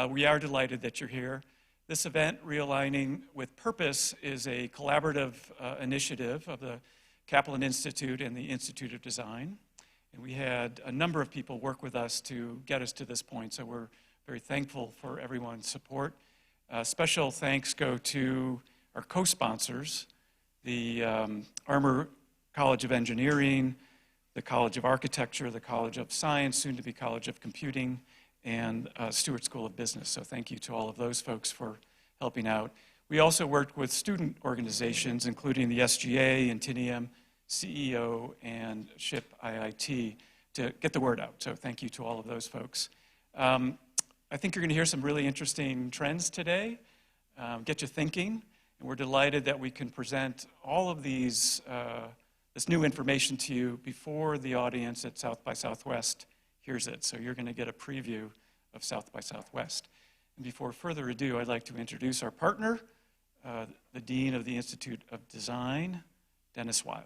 We are delighted that you're here. This event, Realigning with Purpose, is a collaborative initiative of the Kaplan Institute and the Institute of Design. And we had a number of people work with us to get us to this point, so we're very thankful for everyone's support. Special thanks go to our co-sponsors, the Armour College of Engineering, the College of Architecture, the College of Science, soon to be College of Computing, and Stewart School of Business. So thank you to all of those folks for helping out. We also worked with student organizations, including the SGA, Intinium, CEO, and SHIP IIT to get the word out. So thank you to all of those folks. I think you're going to hear some really interesting trends today, get you thinking, and we're delighted that we can present all of these this new information to you before the audience at South by Southwest hears it. So you're going to get a preview of South by Southwest. And before further ado, I'd like to introduce our partner, the Dean of the Institute of Design, Dennis Weil.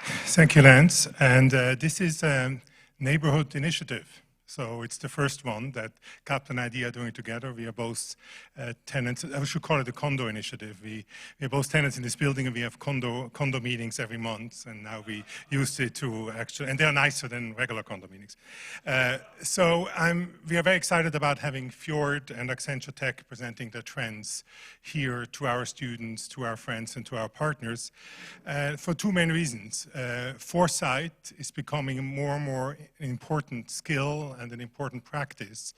Thank you, Lance. And this is a neighborhood initiative. So it's the first one that Kaplan and ID are doing together. We are both tenants. I should call it a condo initiative. We are both tenants in this building, and we have condo meetings every month. And now we use it to actually, and they are nicer than regular condo meetings. We are very excited about having Fjord and Accenture Tech presenting their trends here to our students, to our friends, and to our partners for two main reasons. Foresight is becoming a more and more important skill and an important practice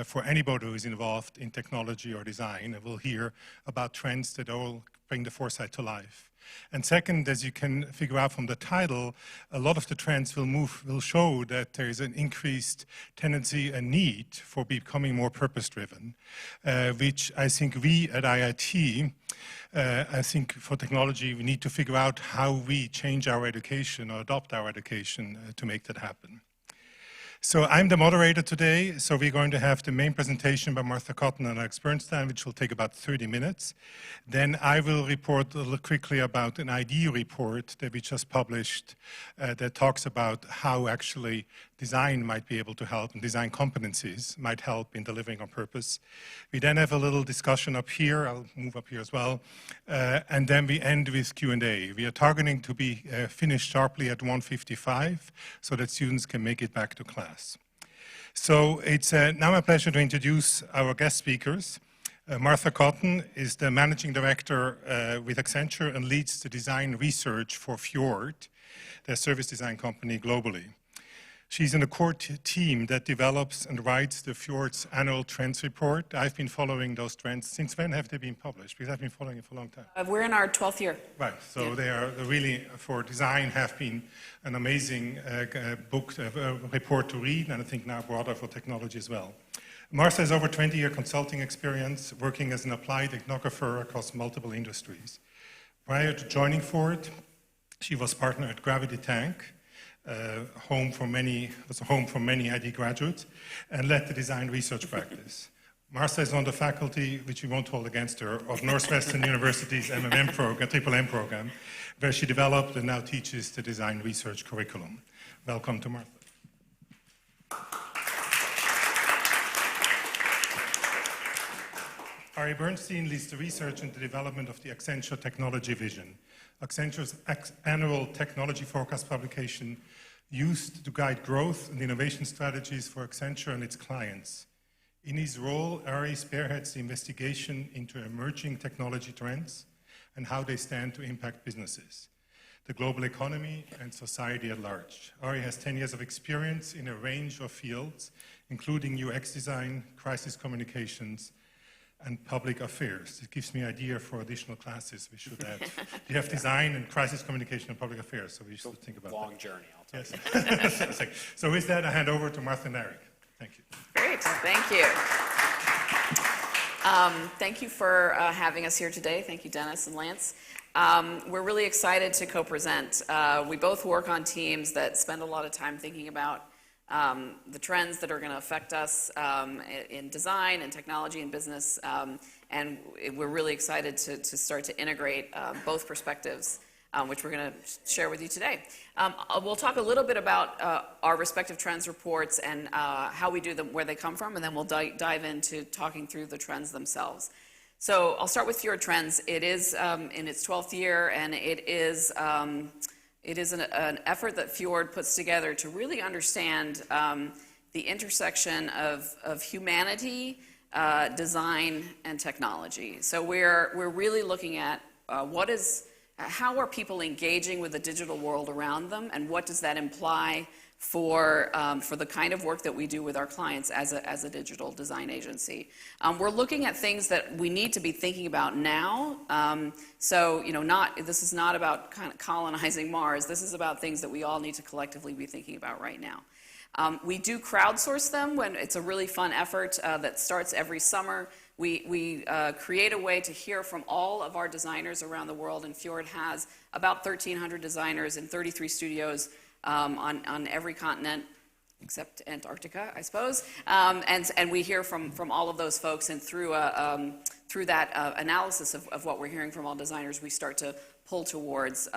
for anybody who is involved in technology or design. And we'll hear about trends that all bring the foresight to life. And second, as you can figure out from the title, a lot of the trends will show that there is an increased tendency and need for becoming more purpose-driven, which I think we at IIT, I think for technology, we need to figure out how we change our education or adopt our education to make that happen. So I'm the moderator today, so we're going to have the main presentation by Martha Cotton and Alex Bernstein, which will take about 30 minutes. Then I will report a little quickly about an ID report that we just published that talks about how actually design might be able to help, and design competencies might help in delivering on purpose. We then have a little discussion up here. I'll move up here as well. And then we end with Q&A. We are targeting to be finished sharply at 1:55 so that students can make it back to class. So it's now my pleasure to introduce our guest speakers. Martha Cotton is the managing director with Accenture and leads the design research for Fjord, their service design company globally. She's in the core team that develops and writes the Fjord's annual trends report. I've been following those trends. Since when have they been published? Because I've been following it for a long time. We're in our 12th year. Right, so yeah. They are really, for design, have been an amazing report to read, and I think now broader for technology as well. Martha has over 20-year consulting experience, working as an applied ethnographer across multiple industries. Prior to joining Fjord, she was partner at Gravity Tank, home for many ID graduates, and led the design research practice. Martha is on the faculty, which we won't hold against her, of Northwestern University's MMM program, Triple M program, where she developed and now teaches the design research curriculum. Welcome to Martha. Ari Bernstein leads the research and the development of the Accenture Technology Vision. Accenture's annual technology forecast publication used to guide growth and innovation strategies for Accenture and its clients. In his role, Ari spearheads the investigation into emerging technology trends and how they stand to impact businesses, the global economy, and society at large. Ari has 10 years of experience in a range of fields, including UX design, crisis communications, and public affairs. It gives me an idea for additional classes we should add. You have design and crisis communication and public affairs, so we should think about long that. Journey, I'll tell you. So with that, I hand over to Martha and Eric. Thank you. Great, thank you. Thank you for having us here today. Thank you, Dennis and Lance. We're really excited to co-present. We both work on teams that spend a lot of time thinking about the trends that are going to affect us in design and technology and business, and we're really excited to start to integrate both perspectives which we're going to share with you today. We'll talk a little bit about our respective trends reports and how we do them, where they come from, and then we'll dive into talking through the trends themselves. So I'll start with Fjord Trends. It is in its 12th year, and it is an effort that Fjord puts together to really understand the intersection of humanity, design, and technology. So we're really looking at how are people engaging with the digital world around them, and what does that imply for the kind of work that we do with our clients as a digital design agency. We're looking at things that we need to be thinking about now. So this is not about kind of colonizing Mars. This is about things that we all need to collectively be thinking about right now. We do crowdsource them when it's a really fun effort that starts every summer. We create a way to hear from all of our designers around the world, and Fjord has about 1,300 designers in 33 studios on every continent except Antarctica, I suppose. And we hear from all of those folks, and through that analysis of what we're hearing from all designers, we start to pull towards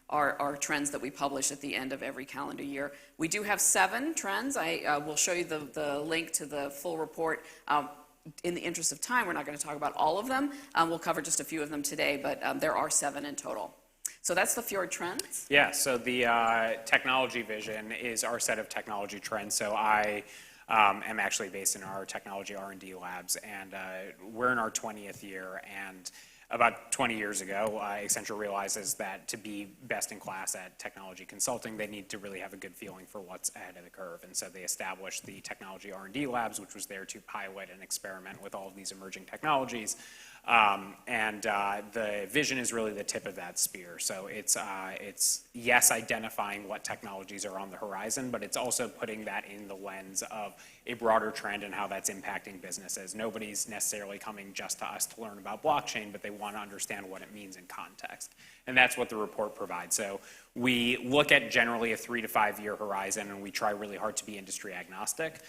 our trends that we publish at the end of every calendar year. We do have 7 trends. I will show you the link to the full report. In the interest of time, we're not going to talk about all of them. We'll cover just a few of them today, but there are 7 in total. So that's the Fjord Trends. Yeah, so the technology vision is our set of technology trends. So I am actually based in our technology R&D labs, and we're in our 20th year. And about 20 years ago, Accenture realizes that to be best in class at technology consulting, they need to really have a good feeling for what's ahead of the curve. And so they established the technology R&D labs, which was there to pilot and experiment with all of these emerging technologies. The vision is really the tip of that spear. So it's yes, identifying what technologies are on the horizon, but it's also putting that in the lens of a broader trend and how that's impacting businesses. Nobody's necessarily coming just to us to learn about blockchain, but they want to understand what it means in context. And that's what the report provides. So we look at generally a 3 to 5 year horizon, and we try really hard to be industry agnostic.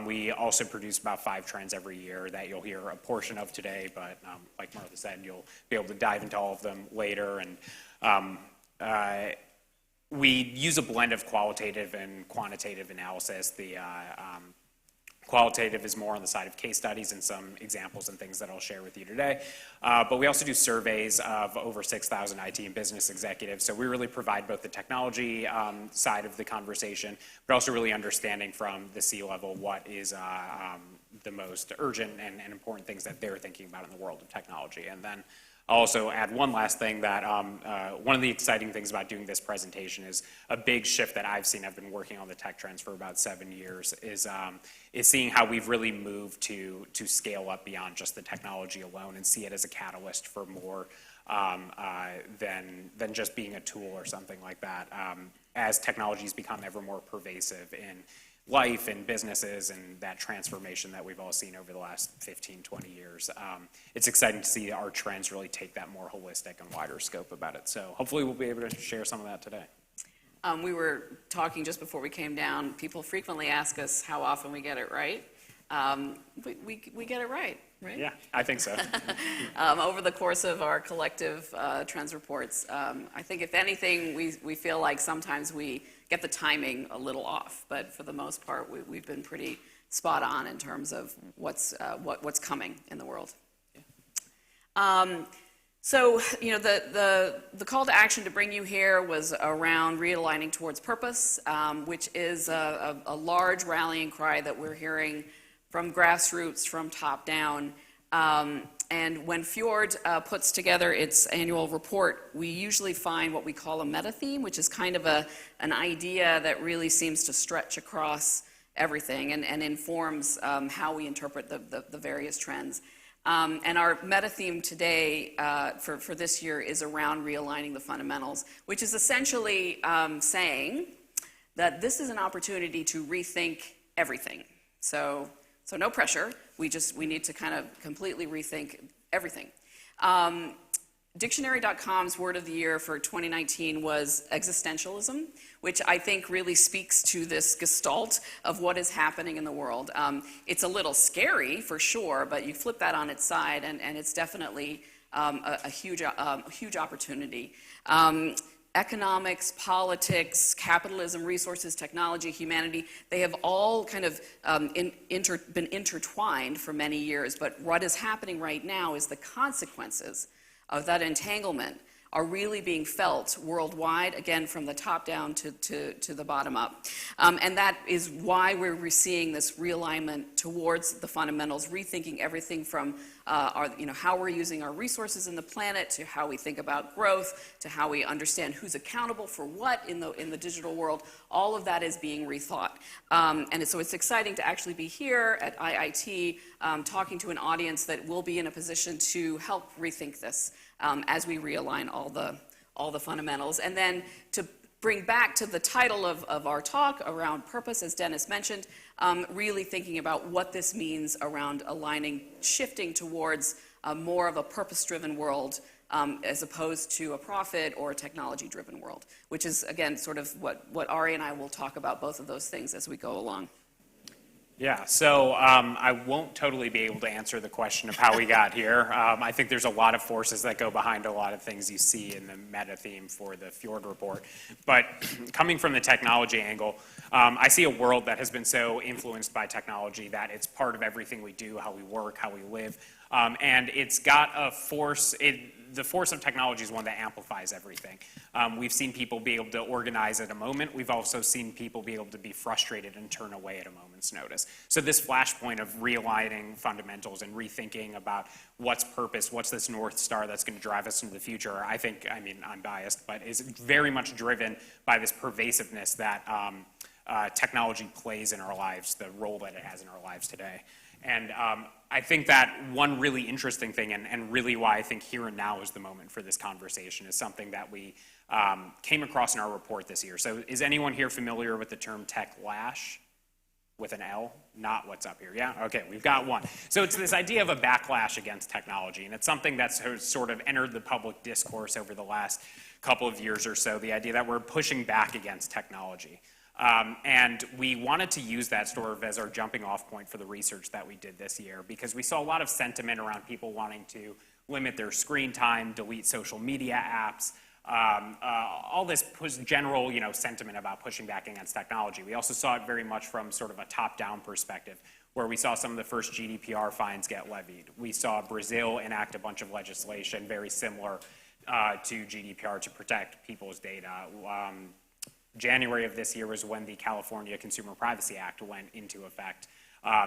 We also produce about 5 trends every year that you'll hear a portion of today, but like Martha said, you'll be able to dive into all of them later. And we use a blend of qualitative and quantitative analysis. The qualitative is more on the side of case studies and some examples and things that I'll share with you today. But we also do surveys of over 6,000 IT and business executives. So we really provide both the technology side of the conversation, but also really understanding from the C-level what is the most urgent and important things that they're thinking about in the world of technology. And then I'll also add one last thing that one of the exciting things about doing this presentation is a big shift that I've seen. I've been working on the tech trends for about 7 years, is seeing how we've really moved to scale up beyond just the technology alone and see it as a catalyst for more than just being a tool or something like that. As technologies become ever more pervasive in life and businesses and that transformation that we've all seen over the last 15, 20 years. It's exciting to see our trends really take that more holistic and wider scope about it. So hopefully we'll be able to share some of that today. We were talking just before we came down. People frequently ask us how often we get it right. We get it right? Yeah, I think so. Over the course of our collective trends reports, I think if anything, we feel like sometimes we get the timing a little off, but for the most part, we've been pretty spot on in terms of what's coming in the world. So, the call to action to bring you here was around realigning towards purpose, which is a large rallying cry that we're hearing from grassroots, from top down. And when Fjord puts together its annual report, we usually find what we call a meta theme, which is kind of an idea that really seems to stretch across everything and informs how we interpret the various trends. And our meta theme today for this year is around realigning the fundamentals, which is essentially saying that this is an opportunity to rethink everything. So no pressure. We need to kind of completely rethink everything. Dictionary.com's word of the year for 2019 was existentialism, which I think really speaks to this gestalt of what is happening in the world. It's a little scary for sure, but you flip that on its side, and it's definitely a huge opportunity. Economics, politics, capitalism, resources, technology, humanity, they have all kind of been intertwined for many years, but what is happening right now is the consequences of that entanglement are really being felt worldwide, again, from the top down to the bottom up. And that is why we're seeing this realignment towards the fundamentals, rethinking everything from how we're using our resources in the planet, to how we think about growth, to how we understand who's accountable for what in the digital world. All of that is being rethought. And so it's exciting to actually be here at IIT talking to an audience that will be in a position to help rethink this as we realign all the fundamentals. And then to bring back to the title of our talk around purpose, as Dennis mentioned, really thinking about what this means around aligning, shifting towards more of a purpose-driven world as opposed to a profit or a technology-driven world, which is, again, sort of what Ari and I will talk about, both of those things as we go along. Yeah, so I won't totally be able to answer the question of how we got here. I think there's a lot of forces that go behind a lot of things you see in the meta theme for the Fjord report. But coming from the technology angle, I see a world that has been so influenced by technology that it's part of everything we do, how we work, how we live. And it's got a force, the force of technology is one that amplifies everything. We've seen people be able to organize at a moment. We've also seen people be able to be frustrated and turn away at a moment's notice. So this flashpoint of realigning fundamentals and rethinking about what's purpose, what's this North Star that's going to drive us into the future, I mean, I'm biased, but is very much driven by this pervasiveness that technology plays in our lives, the role that it has in our lives today. And I think that one really interesting thing, and really why I think here and now is the moment for this conversation, is something that we came across in our report this year. So is anyone here familiar with the term tech lash? With an L, not what's up here. Yeah? Okay, we've got one. So it's this idea of a backlash against technology, and it's something that's sort of entered the public discourse over the last couple of years or so, the idea that we're pushing back against technology. And we wanted to use that sort of as our jumping off point for the research that we did this year, because we saw a lot of sentiment around people wanting to limit their screen time, delete social media apps, all this general, sentiment about pushing back against technology. We also saw it very much from sort of a top-down perspective, where we saw some of the first GDPR fines get levied. We saw Brazil enact a bunch of legislation very similar to GDPR to protect people's data. January of this year was when the California Consumer Privacy Act went into effect.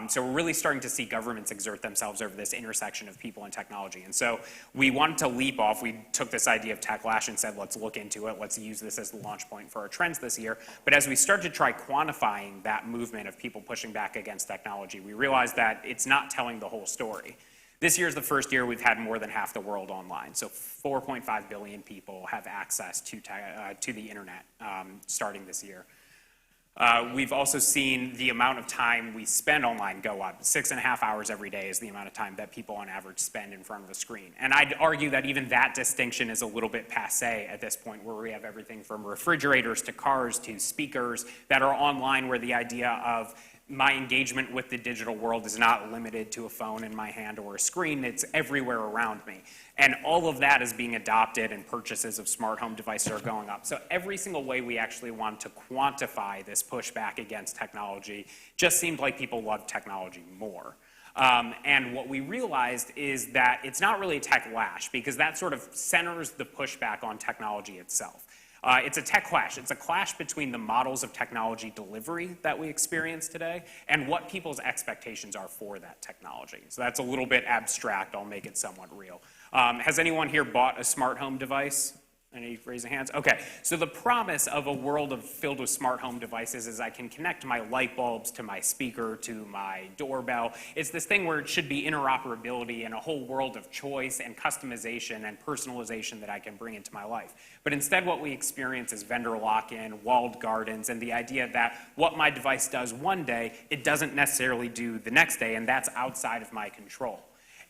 So we're really starting to see governments exert themselves over this intersection of people and technology. And so we wanted to leap off. We took this idea of tech lash and said, let's look into it. Let's use this as the launch point for our trends this year. But as we started to try quantifying that movement of people pushing back against technology, we realized that it's not telling the whole story. This year is the first year we've had more than half the world online. So 4.5 billion people have access to the internet starting this year. We've also seen the amount of time we spend online go up. 6.5 hours every day is the amount of time that people on average spend in front of a screen. And I'd argue that even that distinction is a little bit passé at this point, where we have everything from refrigerators to cars to speakers that are online, where the idea of my engagement with the digital world is not limited to a phone in my hand or a screen. It's everywhere around me. And all of that is being adopted, and purchases of smart home devices are going up. So every single way we actually want to quantify this pushback against technology just seemed like people love technology more. And what we realized is that it's not really a tech lash, because that sort of centers the pushback on technology itself. It's a tech clash. It's a clash between the models of technology delivery that we experience today and what people's expectations are for that technology. So that's a little bit abstract. I'll make it somewhat real. Has anyone here bought a smart home device? Any raising hands? Okay, so the promise of a world filled with smart home devices is I can connect my light bulbs to my speaker, to my doorbell. It's this thing where it should be interoperability and a whole world of choice and customization and personalization that I can bring into my life. But instead what we experience is vendor lock-in, walled gardens, and the idea that what my device does one day, it doesn't necessarily do the next day, and that's outside of my control.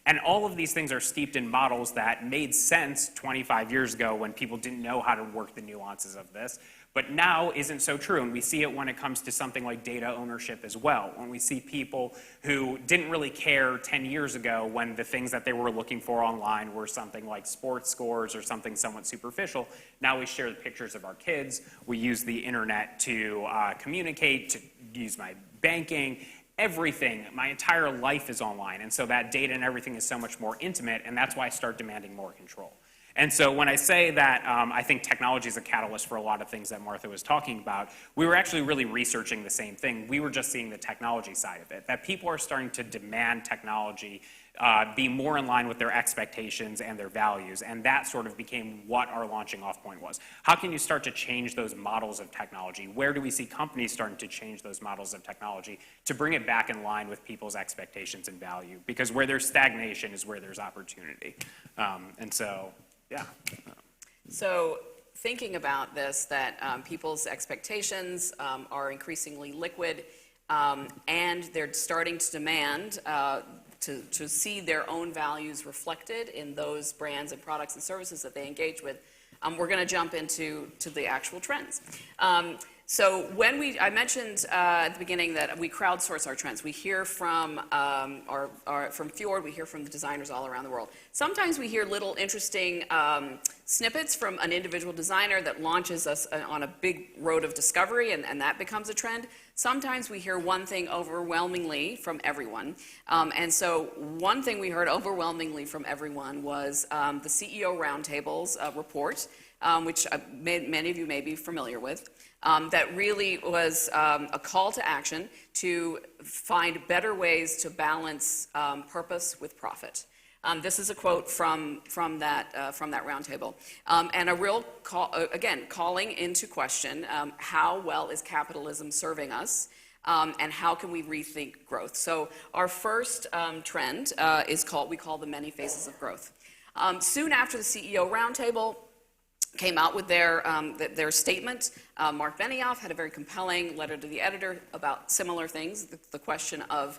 And all of these things are steeped in models that made sense 25 years ago when people didn't know how to work the nuances of this. But now isn't so true, and we see it when it comes to something like data ownership as well. When we see people who didn't really care 10 years ago when the things that they were looking for online were something like sports scores or something somewhat superficial. Now we share the pictures of our kids. We use the internet to communicate, to use my banking. Everything, my entire life is online, and so that data and everything is so much more intimate, and that's why I start demanding more control. And so when I say that I think technology is a catalyst for a lot of things that Martha was talking about, we were actually really researching the same thing. We were just seeing the technology side of it, that people are starting to demand technology be more in line with their expectations and their values, and that sort of became what our launching off point was. How can you start to change those models of technology? Where do we see companies starting to change those models of technology to bring it back in line with people's expectations and value? Because where there's stagnation is where there's opportunity. And so, yeah. So thinking about this, that people's expectations are increasingly liquid, and they're starting to demand to see their own values reflected in those brands and products and services that they engage with, we're going to jump into the actual trends. So when I mentioned at the beginning that we crowdsource our trends. We hear from from Fjord, we hear from the designers all around the world. Sometimes we hear little interesting snippets from an individual designer that launches us on a big road of discovery, and that becomes a trend. Sometimes we hear one thing overwhelmingly from everyone. And so one thing we heard overwhelmingly from everyone was the CEO Roundtable's report, which many of you may be familiar with. That really was a call to action to find better ways to balance purpose with profit. This is a quote from that roundtable, and a real call, again, calling into question how well is capitalism serving us, and how can we rethink growth. So our first trend we call the many faces of growth. Soon after the CEO Roundtable came out with their statement, Mark Benioff had a very compelling letter to the editor about similar things, the question of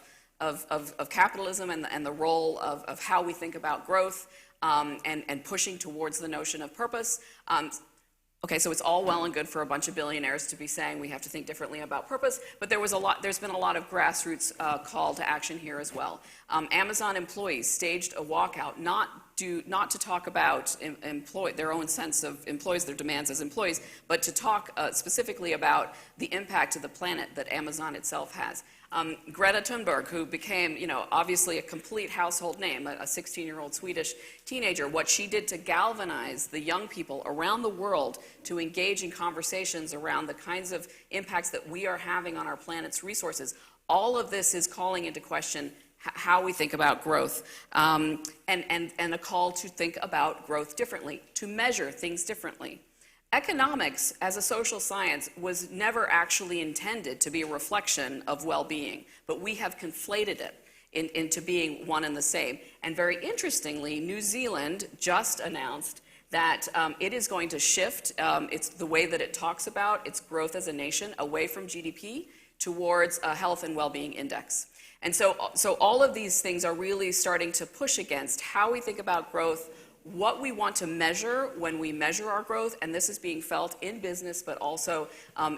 capitalism and the role of how we think about growth, and pushing towards the notion of purpose. Okay, so it's all well and good for a bunch of billionaires to be saying we have to think differently about purpose, but there's been a lot of grassroots call to action here as well. Amazon employees staged a walkout, not to talk about their own sense of employees, their demands as employees, but to talk specifically about the impact to the planet that Amazon itself has. Greta Thunberg, who became, obviously a complete household name, a 16-year-old Swedish teenager, what she did to galvanize the young people around the world to engage in conversations around the kinds of impacts that we are having on our planet's resources. All of this is calling into question how we think about growth, and a call to think about growth differently, to measure things differently. Economics, as a social science, was never actually intended to be a reflection of well-being, but we have conflated it into being one and the same. And very interestingly, New Zealand just announced that it is going to shift it's the way that it talks about its growth as a nation away from GDP towards a health and well-being index. And so all of these things are really starting to push against how we think about growth, what we want to measure when we measure our growth, and this is being felt in business but also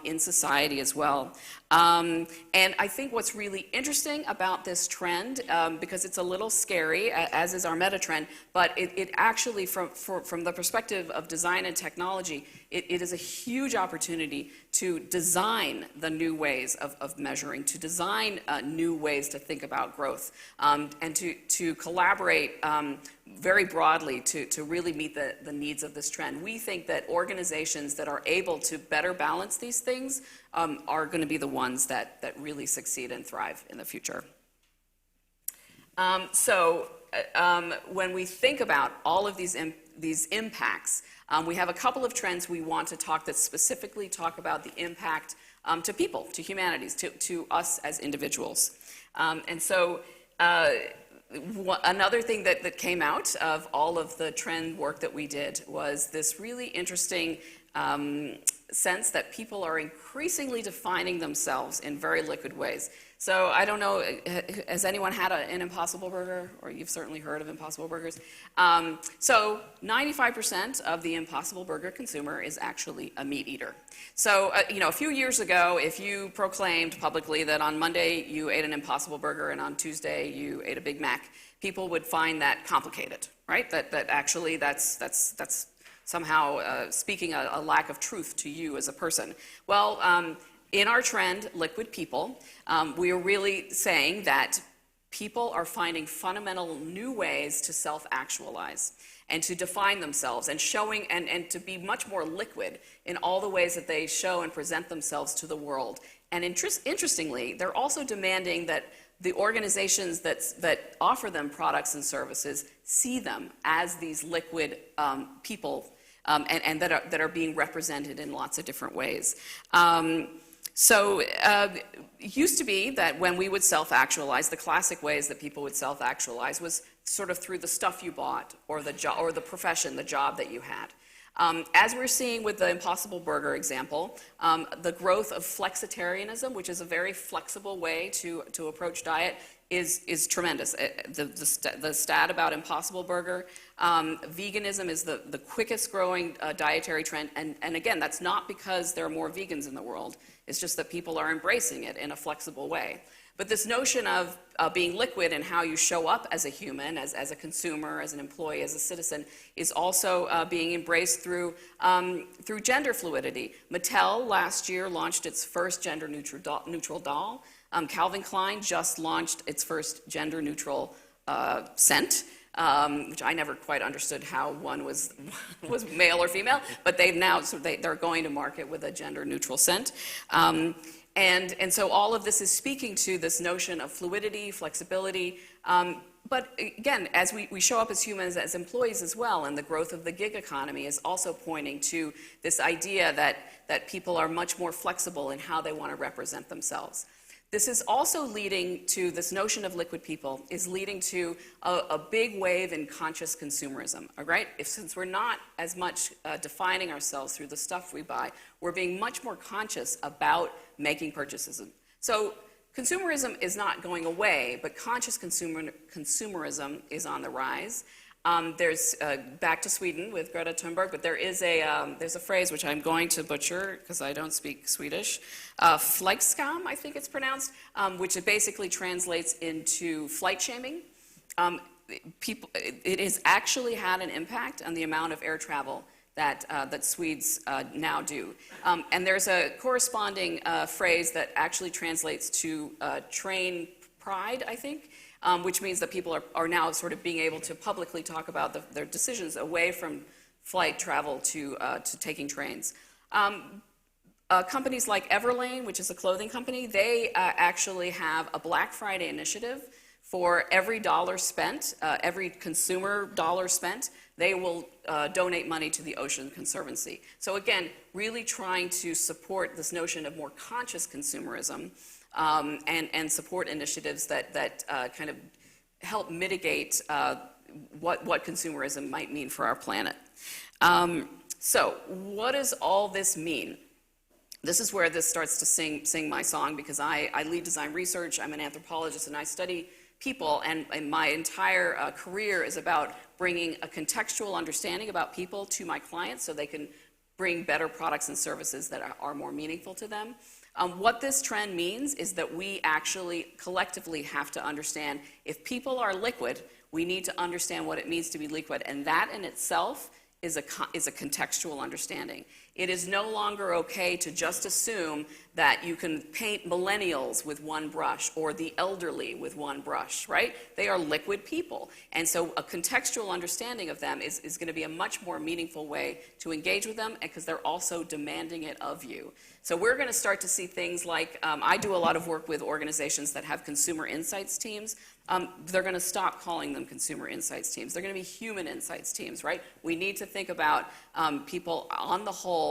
in society as well. And I think what's really interesting about this trend, because it's a little scary, as is our meta trend, but it actually, from the perspective of design and technology, it is a huge opportunity to design the new ways of measuring, to design new ways to think about growth, and to collaborate very broadly to really meet the needs of this trend. We think that organizations that are able to better balance these things are going to be the ones that really succeed and thrive in the future. When we think about all of these impacts, we have a couple of trends we want to talk that specifically talk about the impact to people, to humanities, to us as individuals. Another thing that came out of all of the trend work that we did was this really interesting sense that people are increasingly defining themselves in very liquid ways. So I don't know, has anyone had an Impossible Burger? Or you've certainly heard of Impossible Burgers. So 95% of the Impossible Burger consumer is actually a meat eater. So, a few years ago, if you proclaimed publicly that on Monday you ate an Impossible Burger and on Tuesday you ate a Big Mac, people would find that complicated, right? That actually that's somehow speaking a lack of truth to you as a person. Well, in our trend, Liquid People, we are really saying that people are finding fundamental new ways to self-actualize and to define themselves and showing and to be much more liquid in all the ways that they show and present themselves to the world. And interestingly, they're also demanding that the organizations that offer them products and services see them as these liquid people and that are being represented in lots of different ways. So it used to be that when we would self-actualize, the classic ways that people would self-actualize was sort of through the stuff you bought or the job or the profession, the job that you had. As we're seeing with the Impossible Burger example, the growth of flexitarianism, which is a very flexible way to approach diet, is tremendous. The stat about Impossible Burger, veganism is the quickest growing dietary trend, and again, that's not because there are more vegans in the world. It's just that people are embracing it in a flexible way. But this notion of being liquid and how you show up as a human, as a consumer, as an employee, as a citizen, is also being embraced through gender fluidity. Mattel last year launched its first gender-neutral doll. Calvin Klein just launched its first gender-neutral scent, which I never quite understood how one was male or female, but they're going to market with a gender-neutral scent. And so all of this is speaking to this notion of fluidity, flexibility, but again, as we show up as humans, as employees as well, and the growth of the gig economy is also pointing to this idea that people are much more flexible in how they want to represent themselves. This is also leading to this notion of liquid people, is leading to a big wave in conscious consumerism, all right? Since we're not as much defining ourselves through the stuff we buy, we're being much more conscious about making purchases. So consumerism is not going away, but conscious consumerism is on the rise. There's back to Sweden with Greta Thunberg, but there's a phrase which I'm going to butcher because I don't speak Swedish. Flygskam, I think it's pronounced, which it basically translates into flight shaming. It has actually had an impact on the amount of air travel that Swedes now do. And there's a corresponding phrase that actually translates to train pride, I think. Which means that people are now sort of being able to publicly talk about their decisions away from flight travel to taking trains. Companies like Everlane, which is a clothing company, they actually have a Black Friday initiative. For every dollar spent, every consumer dollar spent, they will donate money to the Ocean Conservancy. So again, really trying to support this notion of more conscious consumerism. And support initiatives that kind of help mitigate what consumerism might mean for our planet. So what does all this mean? This is where this starts to sing my song, because I lead design research, I'm an anthropologist, and I study people, and my entire career is about bringing a contextual understanding about people to my clients so they can bring better products and services that are more meaningful to them. What this trend means is that we actually collectively have to understand if people are liquid, we need to understand what it means to be liquid, and that in itself is a contextual understanding. It is no longer okay to just assume that you can paint millennials with one brush or the elderly with one brush, right? They are liquid people. And so a contextual understanding of them is going to be a much more meaningful way to engage with them, because they're also demanding it of you. So we're going to start to see things like, I do a lot of work with organizations that have consumer insights teams. They're going to stop calling them consumer insights teams. They're going to be human insights teams, right? We need to think about people on the whole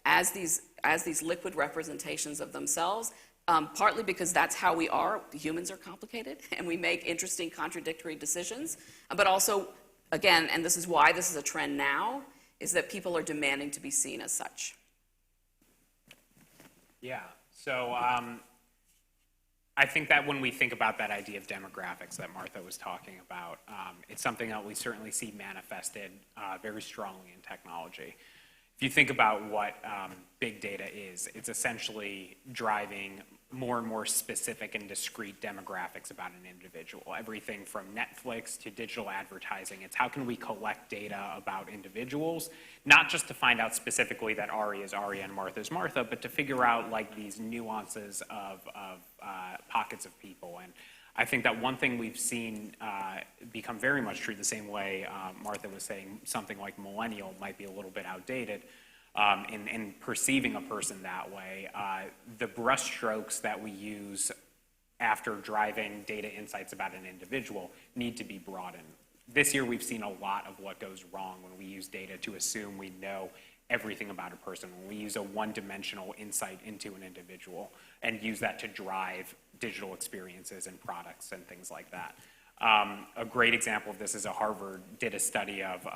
as these liquid representations of themselves, partly because that's how we are. Humans are complicated, and we make interesting contradictory decisions. But also, again, and this is why this is a trend now, is that people are demanding to be seen as such. Yeah, so I think that when we think about that idea of demographics that Martha was talking about, it's something that we certainly see manifested very strongly in technology. If you think about what big data is, it's essentially driving more and more specific and discrete demographics about an individual. Everything from Netflix to digital advertising. It's how can we collect data about individuals, not just to find out specifically that Ari is Ari and Martha is Martha, but to figure out like these nuances of pockets of people. And I think that one thing we've seen become very much true, the same way Martha was saying something like millennial might be a little bit outdated, in perceiving a person that way, the brushstrokes that we use after driving data insights about an individual need to be broadened. This year we've seen a lot of what goes wrong when we use data to assume we know everything about a person, when we use a one-dimensional insight into an individual and use that to drive digital experiences and products and things like that. A great example of this is Harvard did a study of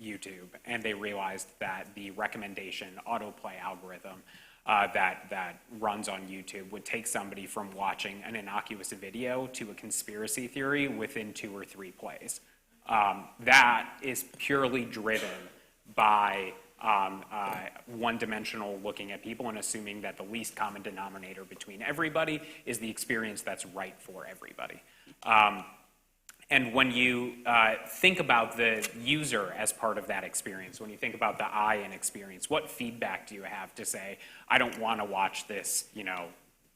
YouTube, and they realized that the recommendation autoplay algorithm that runs on YouTube would take somebody from watching an innocuous video to a conspiracy theory within 2 or 3 plays. That is purely driven by one-dimensional looking at people and assuming that the least common denominator between everybody is the experience that's right for everybody. And when you think about the user as part of that experience, when you think about the I in experience, what feedback do you have to say, I don't want to watch this,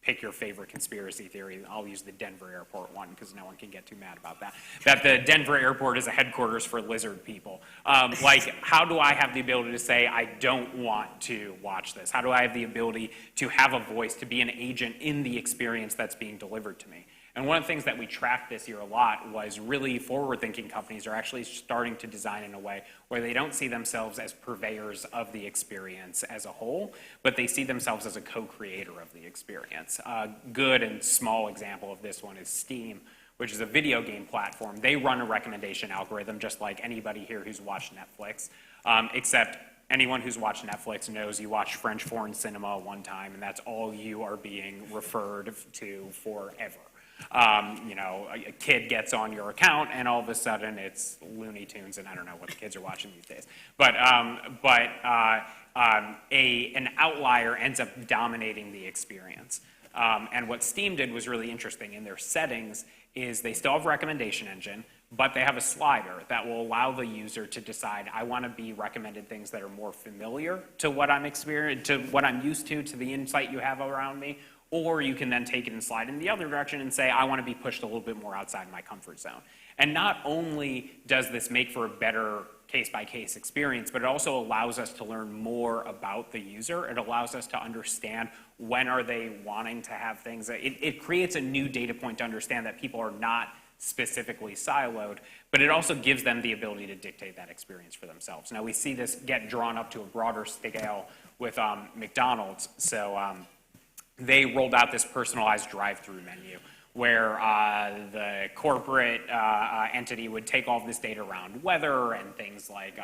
pick your favorite conspiracy theory. I'll use the Denver airport one because no one can get too mad about that. That the Denver airport is a headquarters for lizard people. How do I have the ability to say, I don't want to watch this? How do I have the ability to have a voice, to be an agent in the experience that's being delivered to me? And one of the things that we tracked this year a lot was really forward-thinking companies are actually starting to design in a way where they don't see themselves as purveyors of the experience as a whole, but they see themselves as a co-creator of the experience. A good and small example of this one is Steam, which is a video game platform. They run a recommendation algorithm just like anybody here who's watched Netflix, except anyone who's watched Netflix knows you watched French foreign cinema one time, and that's all you are being referred to forever. A kid gets on your account and all of a sudden it's Looney Tunes, and I don't know what the kids are watching these days. But an outlier ends up dominating the experience. And what Steam did was really interesting. In their settings is they still have a recommendation engine, but they have a slider that will allow the user to decide, I want to be recommended things that are more familiar to what I'm to what I'm used to the insight you have around me. Or you can then take it and slide in the other direction and say, I want to be pushed a little bit more outside my comfort zone. And not only does this make for a better case-by-case experience, but it also allows us to learn more about the user. It allows us to understand when are they wanting to have things. It creates a new data point to understand that people are not specifically siloed, but it also gives them the ability to dictate that experience for themselves. Now, we see this get drawn up to a broader scale with McDonald's. So they rolled out this personalized drive-through menu where the corporate entity would take all of this data around weather and things like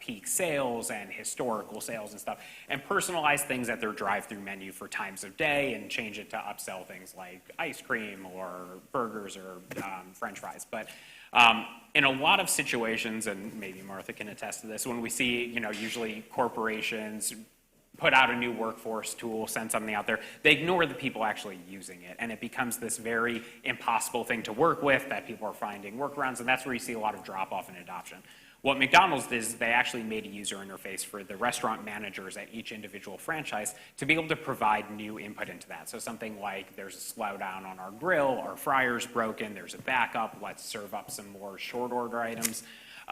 peak sales and historical sales and stuff, and personalize things at their drive-through menu for times of day and change it to upsell things like ice cream or burgers or French fries. But in a lot of situations, and maybe Martha can attest to this, when we see, usually corporations put out a new workforce tool, send something out there, they ignore the people actually using it. And it becomes this very impossible thing to work with that people are finding workarounds, and that's where you see a lot of drop-off in adoption. What McDonald's did is they actually made a user interface for the restaurant managers at each individual franchise to be able to provide new input into that. So something like, there's a slowdown on our grill, our fryer's broken, there's a backup, let's serve up some more short order items.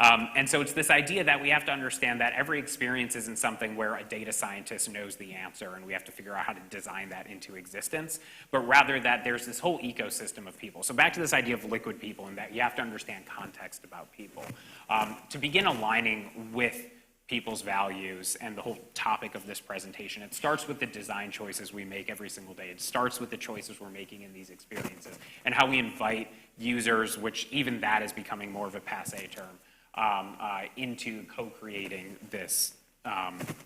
And so it's this idea that we have to understand that every experience isn't something where a data scientist knows the answer and we have to figure out how to design that into existence, but rather that there's this whole ecosystem of people. So back to this idea of liquid people, and that you have to understand context about people. To begin aligning with people's values and the whole topic of this presentation, it starts with the design choices we make every single day. It starts with the choices we're making in these experiences and how we invite users, which even that is becoming more of a passé term, into co-creating this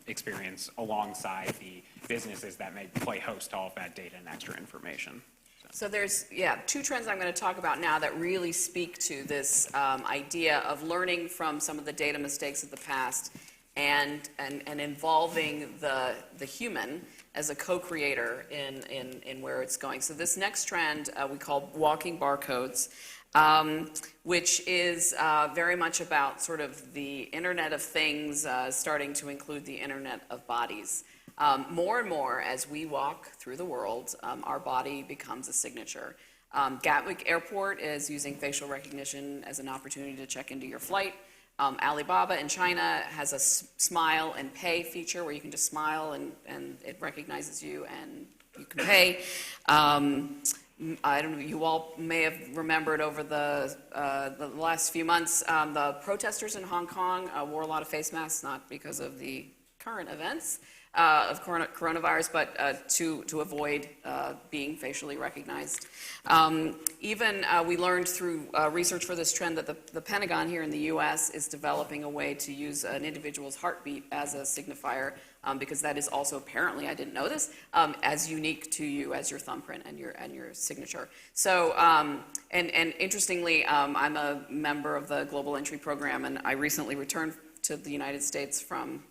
experience alongside the businesses that may play host to all of that data and extra information. So there's, two trends I'm going to talk about now that really speak to this idea of learning from some of the data mistakes of the past and involving the human as a co-creator in where it's going. So this next trend we call walking barcodes, which is very much about sort of the Internet of Things starting to include the Internet of Bodies. More and more, as we walk through the world, our body becomes a signature. Gatwick Airport is using facial recognition as an opportunity to check into your flight. Alibaba in China has a smile and pay feature where you can just smile and it recognizes you and you can pay. I don't know, you all may have remembered over the last few months, the protesters in Hong Kong wore a lot of face masks, not because of the current events of coronavirus, but to avoid being facially recognized. Even we learned through research for this trend that the Pentagon here in the US is developing a way to use an individual's heartbeat as a signifier, because that is also apparently, I didn't know this, as unique to you as your thumbprint and your signature. So, and interestingly, I'm a member of the Global Entry Program, and I recently returned to the United States from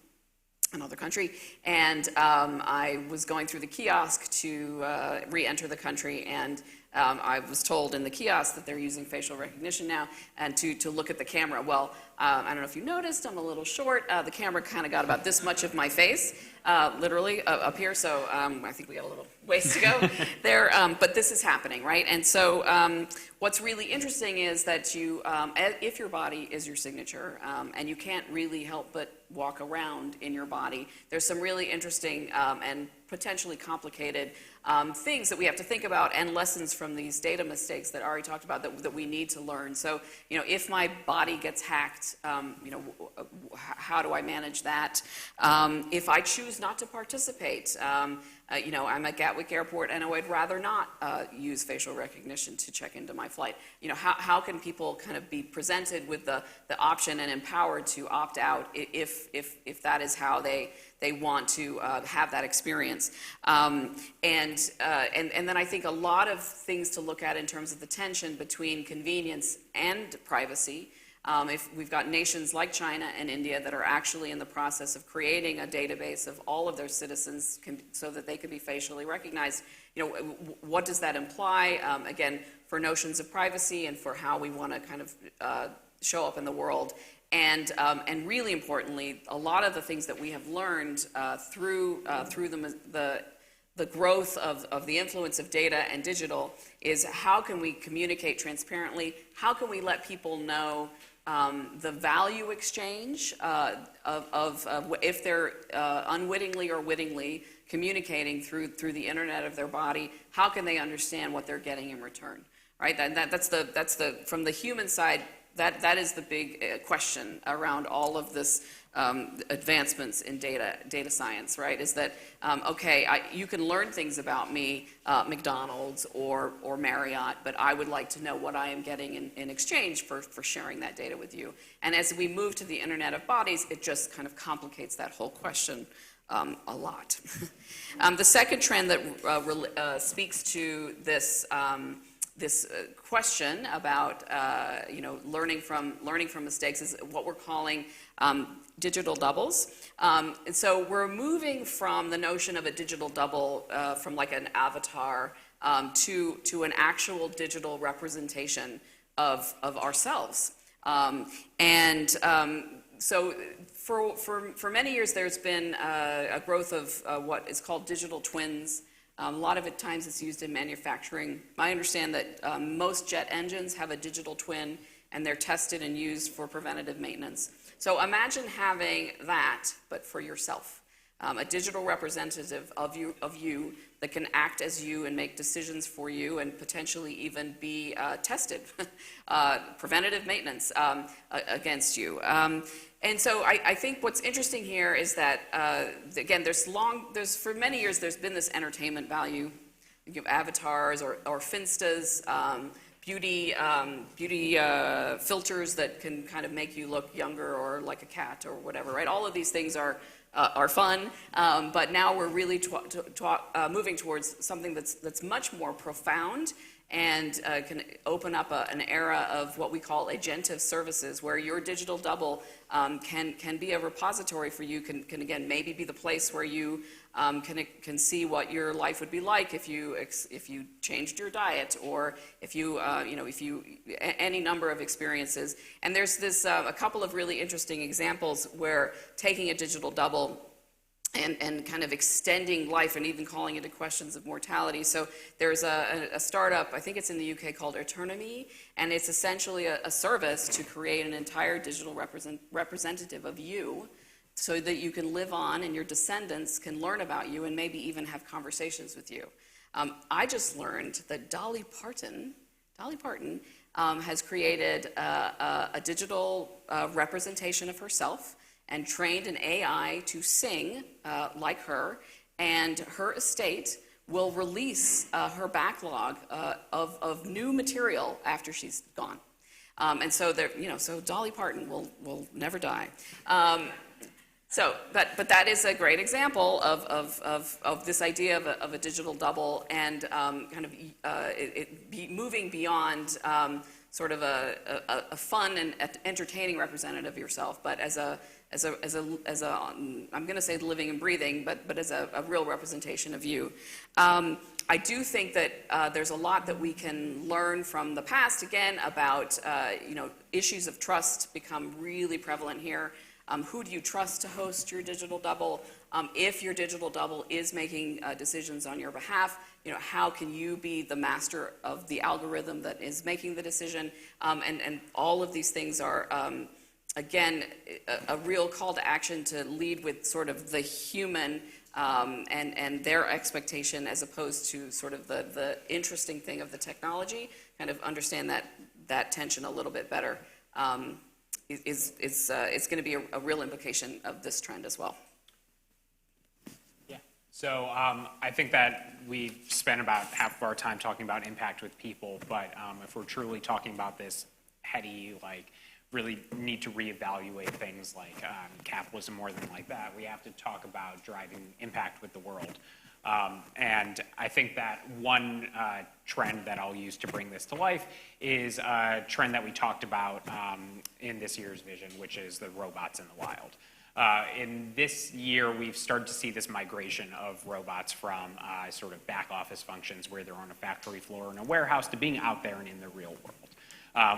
another country, and I was going through the kiosk to re-enter the country, and I was told in the kiosk that they're using facial recognition now and to look at the camera. Well, I don't know if you noticed, I'm a little short. The camera kind of got about this much of my face, literally up here, so I think we got a little ways to go there, but this is happening, right? And so what's really interesting is that you, if your body is your signature, and you can't really help but walk around in your body, there's some really interesting and potentially complicated things that we have to think about and lessons from these data mistakes that Ari talked about that we need to learn. So, you know, if my body gets hacked, you know, how do I manage that? If I choose not to participate, you know, I'm at Gatwick Airport and I would rather not use facial recognition to check into my flight. You know, how can people kind of be presented with the option and empowered to opt out if that is how they want to have that experience? And then I think a lot of things to look at in terms of the tension between convenience and privacy. If we've got nations like China and India that are actually in the process of creating a database of all of their citizens so that they can be facially recognized, you know, what does that imply? Again, for notions of privacy and for how we want to kind of show up in the world. And really importantly, a lot of the things that we have learned through the growth of the influence of data and digital is how can we communicate transparently? How can we let people know the value exchange of if they're unwittingly or wittingly communicating through the internet of their body? How can they understand what they're getting in return? Right? That's the from the human side. That is the big question around all of this advancements in data science, right? Is that, okay, you can learn things about me, McDonald's or Marriott, but I would like to know what I am getting in exchange for sharing that data with you. And as we move to the Internet of Bodies, it just kind of complicates that whole question a lot. The second trend that speaks to this question about you know, learning from mistakes is what we're calling digital doubles. And so we're moving from the notion of a digital double from like an avatar to an actual digital representation of ourselves. So for many years there's been a growth of what is called digital twins. A lot of times it's used in manufacturing. I understand that most jet engines have a digital twin and they're tested and used for preventative maintenance. So imagine having that, but for yourself. A digital representative of you that can act as you and make decisions for you and potentially even be tested, preventative maintenance against you. And so I think what's interesting here is that, again, for many years there's been this entertainment value. You have avatars or finstas beauty filters that can kind of make you look younger or like a cat or whatever, right? All of these things are fun, but now we're really moving towards something that's much more profound and can open up an era of what we call agentive services, where your digital double can be a repository for you, can again maybe be the place where you can see what your life would be like if you changed your diet, or if you any number of experiences. And there's this a couple of really interesting examples where taking a digital double and kind of extending life and even calling into questions of mortality. So there's a startup, I think it's in the UK, called Autonomy, and it's essentially a service to create an entire digital representative of you, so that you can live on and your descendants can learn about you and maybe even have conversations with you. I just learned that Dolly Parton has created a digital representation of herself and trained an AI to sing like her, and her estate will release her backlog of new material after she's gone. And so so Dolly Parton will never die. But that is a great example of this idea of a digital double, and kind of moving beyond sort of a fun and entertaining representative of yourself, but as a I'm going to say living and breathing, but as a real representation of you. I do think that there's a lot that we can learn from the past, again, about issues of trust become really prevalent here. Who do you trust to host your digital double? If your digital double is making decisions on your behalf, how can you be the master of the algorithm that is making the decision? And all of these things are, again, a real call to action to lead with sort of the human and their expectation, as opposed to sort of the interesting thing of the technology. Kind of understand that tension a little bit better. It's going to be a real implication of this trend as well. Yeah. So I think that we've spent about half of our time talking about impact with people, but if we're truly talking about this heady, really need to reevaluate things like capitalism more than like that, we have to talk about driving impact with the world. And I think that one trend that I'll use to bring this to life is a trend that we talked about in this year's vision, which is the robots in the wild. In this year, we've started to see this migration of robots from sort of back office functions where they're on a factory floor or in a warehouse to being out there and in the real world.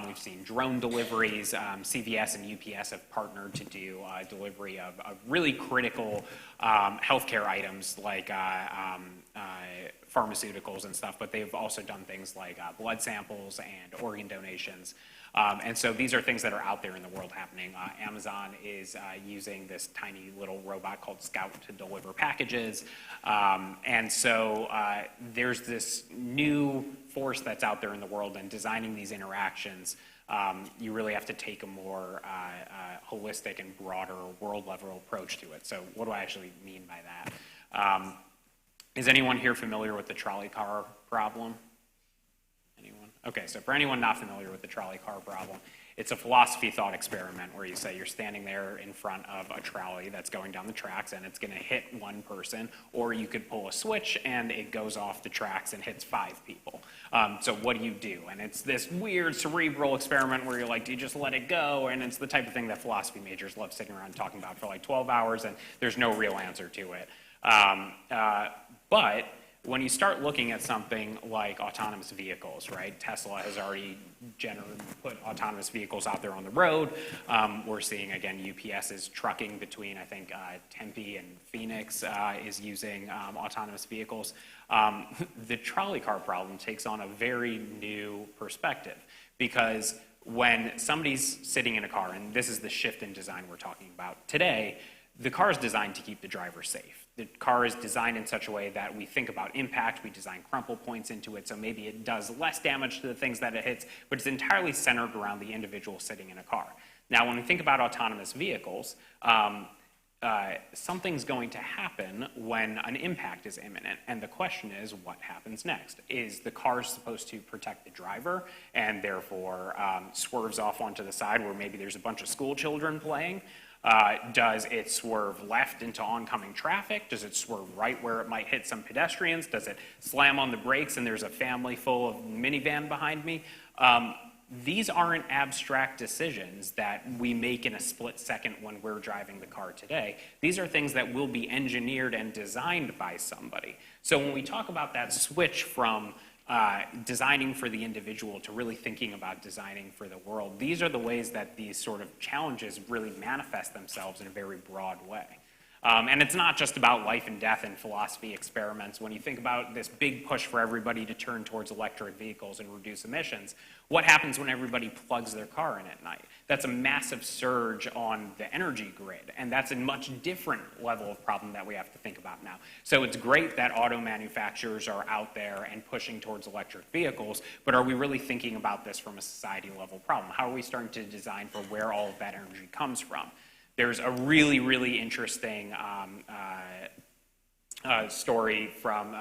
We've seen drone deliveries. CVS and UPS have partnered to do delivery of really critical healthcare items like pharmaceuticals and stuff, but they've also done things like blood samples and organ donations. And so these are things that are out there in the world happening. Amazon is using this tiny little robot called Scout to deliver packages. And so there's this new force that's out there in the world, and designing these interactions, you really have to take a more holistic and broader world level approach to it. So what do I actually mean by that? Is anyone here familiar with the trolley car problem? Anyone? Okay, so for anyone not familiar with the trolley car problem, it's a philosophy thought experiment where you say you're standing there in front of a trolley that's going down the tracks and it's going to hit one person, or you could pull a switch and it goes off the tracks and hits 5 people. So what do you do? And it's this weird cerebral experiment where you're like, do you just let it go? And it's the type of thing that philosophy majors love sitting around talking about for like 12 hours, and there's no real answer to it. But when you start looking at something like autonomous vehicles, right? Tesla has already put autonomous vehicles out there on the road. We're seeing, again, UPS is trucking between, I think, Tempe and Phoenix is using autonomous vehicles. The trolley car problem takes on a very new perspective, because when somebody's sitting in a car, and this is the shift in design we're talking about today, the car is designed to keep the driver safe. The car is designed in such a way that we think about impact, we design crumple points into it, so maybe it does less damage to the things that it hits, but it's entirely centered around the individual sitting in a car. Now, when we think about autonomous vehicles, something's going to happen when an impact is imminent. And the question is, what happens next? Is the car supposed to protect the driver and therefore swerves off onto the side where maybe there's a bunch of school children playing? Does it swerve left into oncoming traffic? Does it swerve right where it might hit some pedestrians? Does it slam on the brakes and there's a family full of minivan behind me? These aren't abstract decisions that we make in a split second when we're driving the car today. These are things that will be engineered and designed by somebody. So when we talk about that switch from designing for the individual to really thinking about designing for the world, these are the ways that these sort of challenges really manifest themselves in a very broad way. And it's not just about life and death and philosophy experiments. When you think about this big push for everybody to turn towards electric vehicles and reduce emissions, what happens when everybody plugs their car in at night? That's a massive surge on the energy grid, and that's a much different level of problem that we have to think about now. So it's great that auto manufacturers are out there and pushing towards electric vehicles, but are we really thinking about this from a society level problem? How are we starting to design for where all of that energy comes from? There's a really, really interesting story from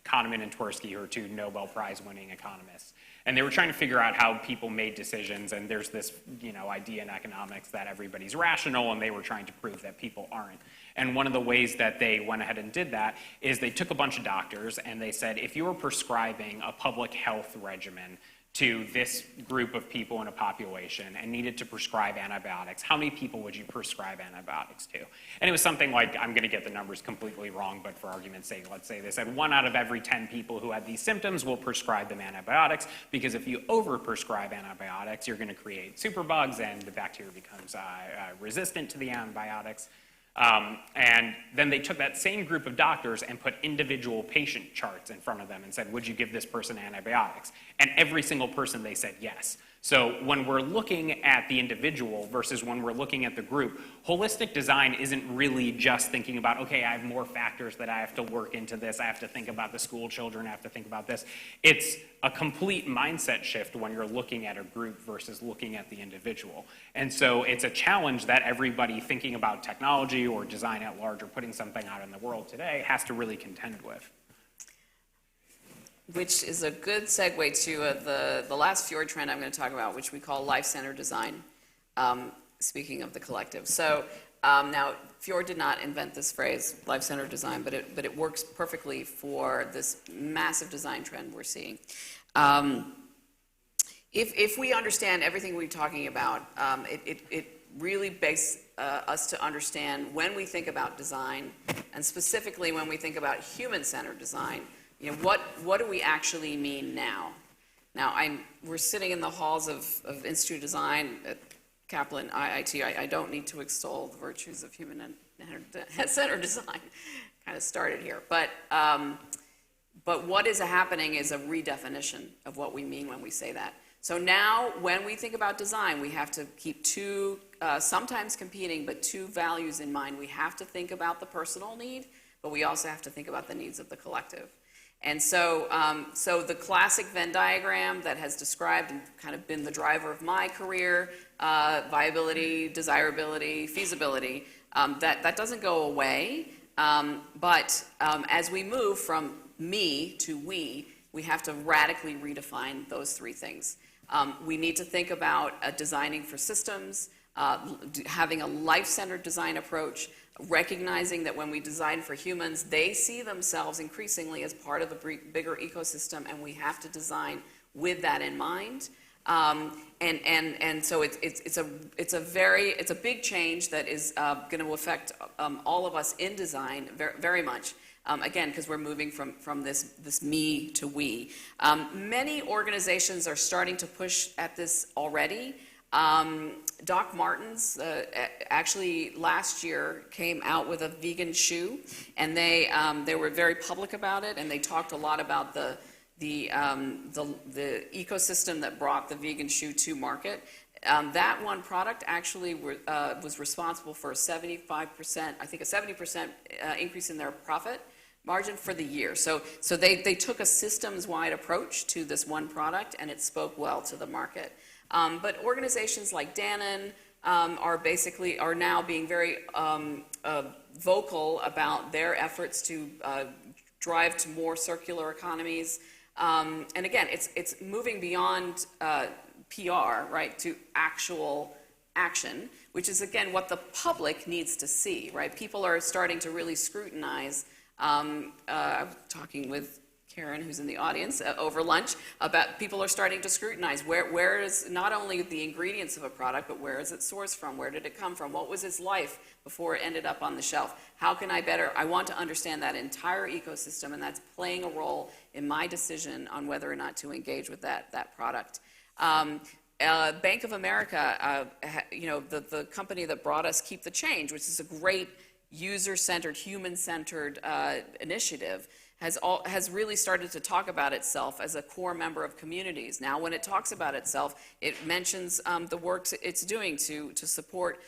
Kahneman and Tversky, who are two Nobel Prize-winning economists. And they were trying to figure out how people made decisions, and there's this idea in economics that everybody's rational, and they were trying to prove that people aren't. And one of the ways that they went ahead and did that is they took a bunch of doctors, and they said, if you were prescribing a public health regimen to this group of people in a population and needed to prescribe antibiotics, how many people would you prescribe antibiotics to? And it was something like, I'm going to get the numbers completely wrong, but for argument's sake, let's say they said 1 out of every 10 people who had these symptoms will prescribe them antibiotics, because if you overprescribe antibiotics, you're going to create superbugs and the bacteria becomes resistant to the antibiotics. And then they took that same group of doctors and put individual patient charts in front of them and said, would you give this person antibiotics? And every single person, they said yes. So when we're looking at the individual versus when we're looking at the group, holistic design isn't really just thinking about, okay, I have more factors that I have to work into this, I have to think about the school children, I have to think about this. It's a complete mindset shift when you're looking at a group versus looking at the individual. And so it's a challenge that everybody thinking about technology or design at large or putting something out in the world today has to really contend with. Which is a good segue to the last Fjord trend I'm going to talk about, which we call life-centered design, speaking of the collective. So now, Fjord did not invent this phrase, life-centered design, but it works perfectly for this massive design trend we're seeing. If we understand everything we're talking about, it really begs us to understand when we think about design, and specifically when we think about human-centered design, what do we actually mean now? Now, we're sitting in the halls of Institute of Design at Kaplan, IIT. I don't need to extol the virtues of human-centered design. Kind of started here. But what is happening is a redefinition of what we mean when we say that. So now, when we think about design, we have to keep two, sometimes competing, but two values in mind. We have to think about the personal need, but we also have to think about the needs of the collective. And so, the classic Venn diagram that has described and kind of been the driver of my career, viability, desirability, feasibility, that doesn't go away. But as we move from me to we have to radically redefine those three things. We need to think about designing for systems, having a life-centered design approach, recognizing that when we design for humans, they see themselves increasingly as part of a bigger ecosystem, and we have to design with that in mind. And so it's a big change that is going to affect all of us in design very much. Again, because we're moving from this me to we. Many organizations are starting to push at this already. Doc Martens actually last year came out with a vegan shoe, and they were very public about it, and they talked a lot about the ecosystem that brought the vegan shoe to market. That one product actually was responsible for a 75%, I think a 70% increase in their profit margin for the year. So they took a systems-wide approach to this one product, and it spoke well to the market. But organizations like Danone, are now being very vocal about their efforts to drive to more circular economies. And again, it's moving beyond PR, right, to actual action, which is, again, what the public needs to see, right? People are starting to really scrutinize. I was talking with Karen, who's in the audience, over lunch, about people are starting to scrutinize where is not only the ingredients of a product, but where is it sourced from? Where did it come from? What was its life before it ended up on the shelf? How can I want to understand that entire ecosystem, and that's playing a role in my decision on whether or not to engage with that product. Bank of America, the company that brought us Keep the Change, which is a great user-centered, human-centered initiative, has really started to talk about itself as a core member of communities. Now, when it talks about itself, it mentions the work it's doing to support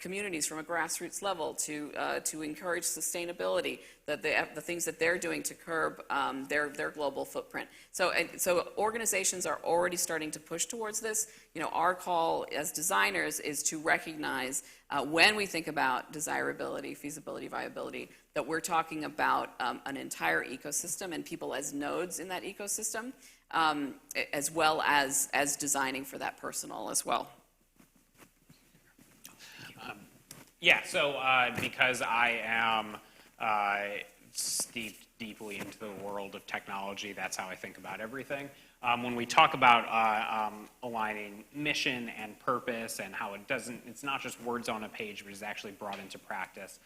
communities from a grassroots level, to encourage sustainability, the things that they're doing to curb their global footprint. So organizations are already starting to push towards this. Our call as designers is to recognize when we think about desirability, feasibility, viability, that we're talking about an entire ecosystem and people as nodes in that ecosystem, as well as designing for that personal as well. So because I am steeped deeply into the world of technology, that's how I think about everything. When we talk about aligning mission and purpose and how it's not just words on a page, but is actually brought into practice,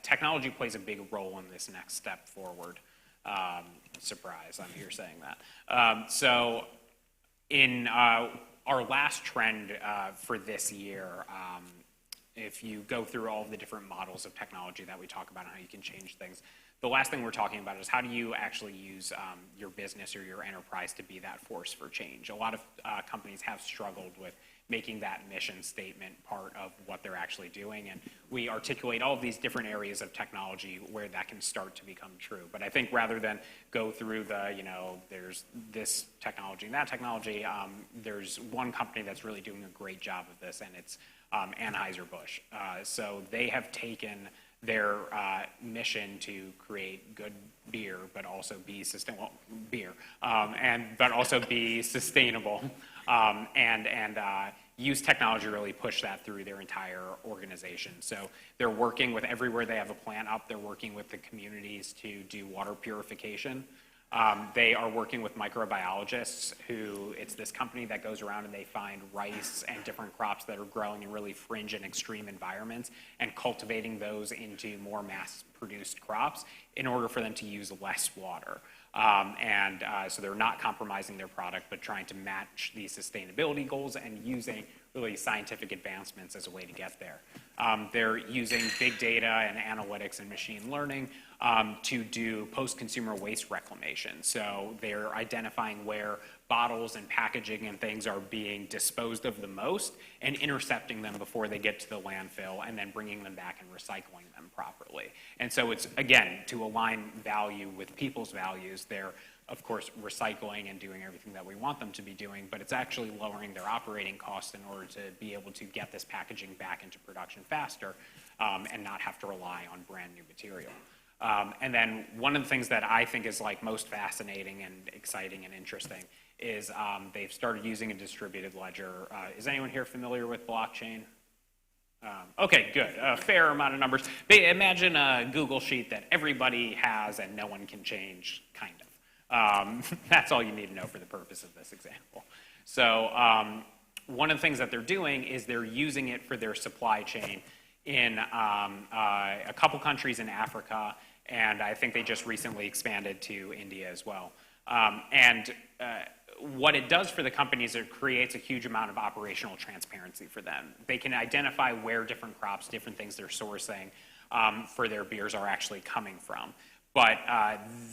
technology plays a big role in this next step forward. Surprise, I'm here saying that. So in our last trend for this year, if you go through all of the different models of technology that we talk about and how you can change things, the last thing we're talking about is how do you actually use your business or your enterprise to be that force for change. A lot of companies have struggled with making that mission statement part of what they're actually doing, and we articulate all of these different areas of technology where that can start to become true. But I think rather than go through there's this technology and that technology, there's one company that's really doing a great job of this, and it's Anheuser-Busch. So they have taken their mission to create good beer, but also be sustainable but also be sustainable, and use technology to really push that through their entire organization. So they're working with everywhere they have a plant up. They're working with the communities to do water purification. They are working with microbiologists it's this company that goes around and they find rice and different crops that are growing in really fringe and extreme environments and cultivating those into more mass-produced crops in order for them to use less water. So they're not compromising their product, but trying to match the sustainability goals and using really scientific advancements as a way to get there. They're using big data and analytics and machine learning to do post-consumer waste reclamation. So they're identifying where bottles and packaging and things are being disposed of the most and intercepting them before they get to the landfill and then bringing them back and recycling them properly. And so it's, again, to align value with people's values. They're, of course, recycling and doing everything that we want them to be doing, but it's actually lowering their operating costs in order to be able to get this packaging back into production faster and not have to rely on brand new material. And then one of the things that I think is most fascinating and exciting and interesting is they've started using a distributed ledger. Is anyone here familiar with blockchain? Okay, good. A fair amount of numbers. Imagine a Google sheet that everybody has and no one can change, kind of. That's all you need to know for the purpose of this example. So one of the things that they're doing is they're using it for their supply chain in a couple countries in Africa, and I think they just recently expanded to India as well. What it does for the companies, it creates a huge amount of operational transparency for them. They can identify where different crops, different things they're sourcing for their beers are actually coming from. But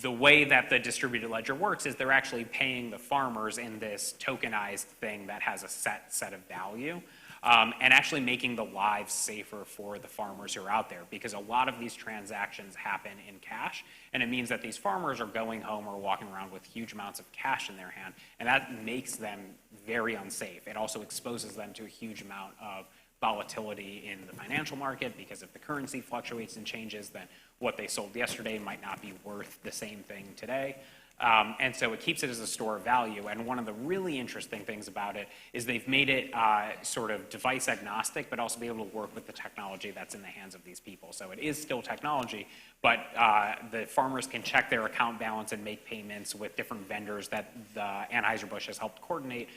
the way that the distributed ledger works is they're actually paying the farmers in this tokenized thing that has a set of value. and actually making the lives safer for the farmers who are out there, because a lot of these transactions happen in cash, and it means that these farmers are going home or walking around with huge amounts of cash in their hand, and that makes them very unsafe. It also exposes them to a huge amount of volatility in the financial market, because if the currency fluctuates and changes, then what they sold yesterday might not be worth the same thing today. And so it keeps it as a store of value. And one of the really interesting things about it is they've made it sort of device agnostic, but also be able to work with the technology that's in the hands of these people. So it is still technology, but the farmers can check their account balance and make payments with different vendors that the Anheuser-Busch has helped coordinate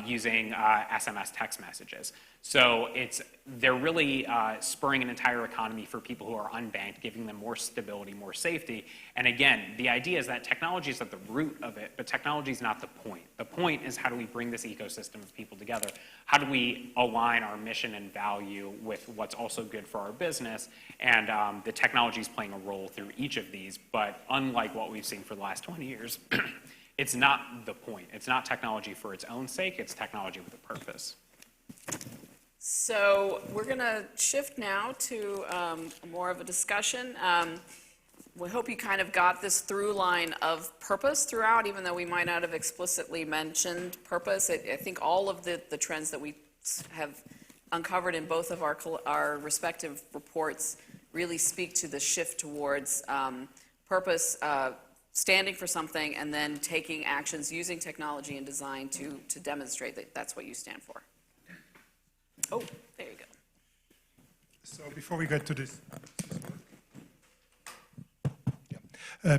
using SMS text messages. So they're really spurring an entire economy for people who are unbanked, giving them more stability, more safety. And again, the idea is that technology is at the root of it, but technology is not the point. The point is, how do we bring this ecosystem of people together? How do we align our mission and value with what's also good for our business? And the technology is playing a role through each of these, but unlike what we've seen for the last 20 years, it's not the point. It's not technology for its own sake, it's technology with a purpose. So we're going to shift now to more of a discussion. We hope you kind of got this through line of purpose throughout, even though we might not have explicitly mentioned purpose. I think all of the trends that we have uncovered in both of our respective reports really speak to the shift towards purpose, standing for something, and then taking actions using technology and design to demonstrate that that's what you stand for. Oh, there you go. So before we get to this,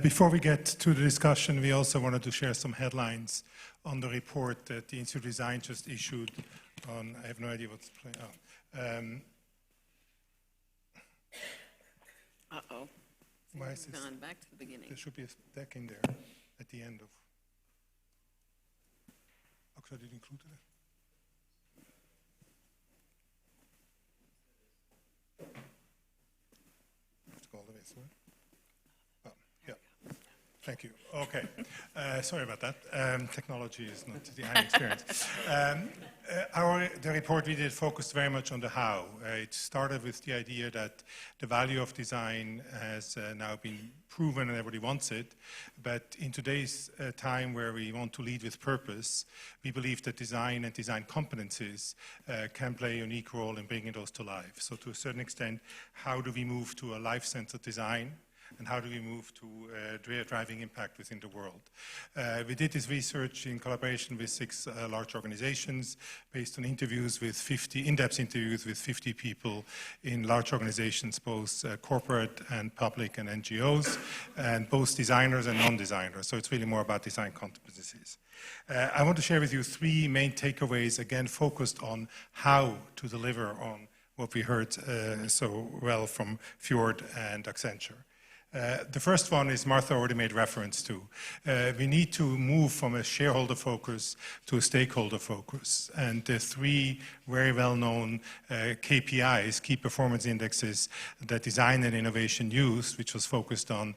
before we get to the discussion, we also wanted to share some headlines on the report that the Institute of Design just issued on, I have no idea what's playing out. Uh-oh. Why is this? Gone back to the beginning. There should be a deck in there at the end of. Oh, could I did include it? Let's go all the way through. Oh, yeah. Thank you. Okay. Sorry about that. Technology is not the experience. The report we did focused very much on the how. It started with the idea that the value of design has now been proven and everybody wants it. But in today's time where we want to lead with purpose, we believe that design and design competencies can play a unique role in bringing those to life. So to a certain extent, how do we move to a life-centered design? And how do we move to driving impact within the world? We did this research in collaboration with 6 large organizations based on interviews with 50, in-depth interviews with 50 people in large organizations, both corporate and public and NGOs, and both designers and non-designers. So it's really more about design competencies. I want to share with you 3 main takeaways, again, focused on how to deliver on what we heard so well from Fjord and Accenture. The first one is Martha already made reference to. We need to move from a shareholder focus to a stakeholder focus. And the 3 very well-known KPIs, key performance indexes, that design and innovation used, which was focused on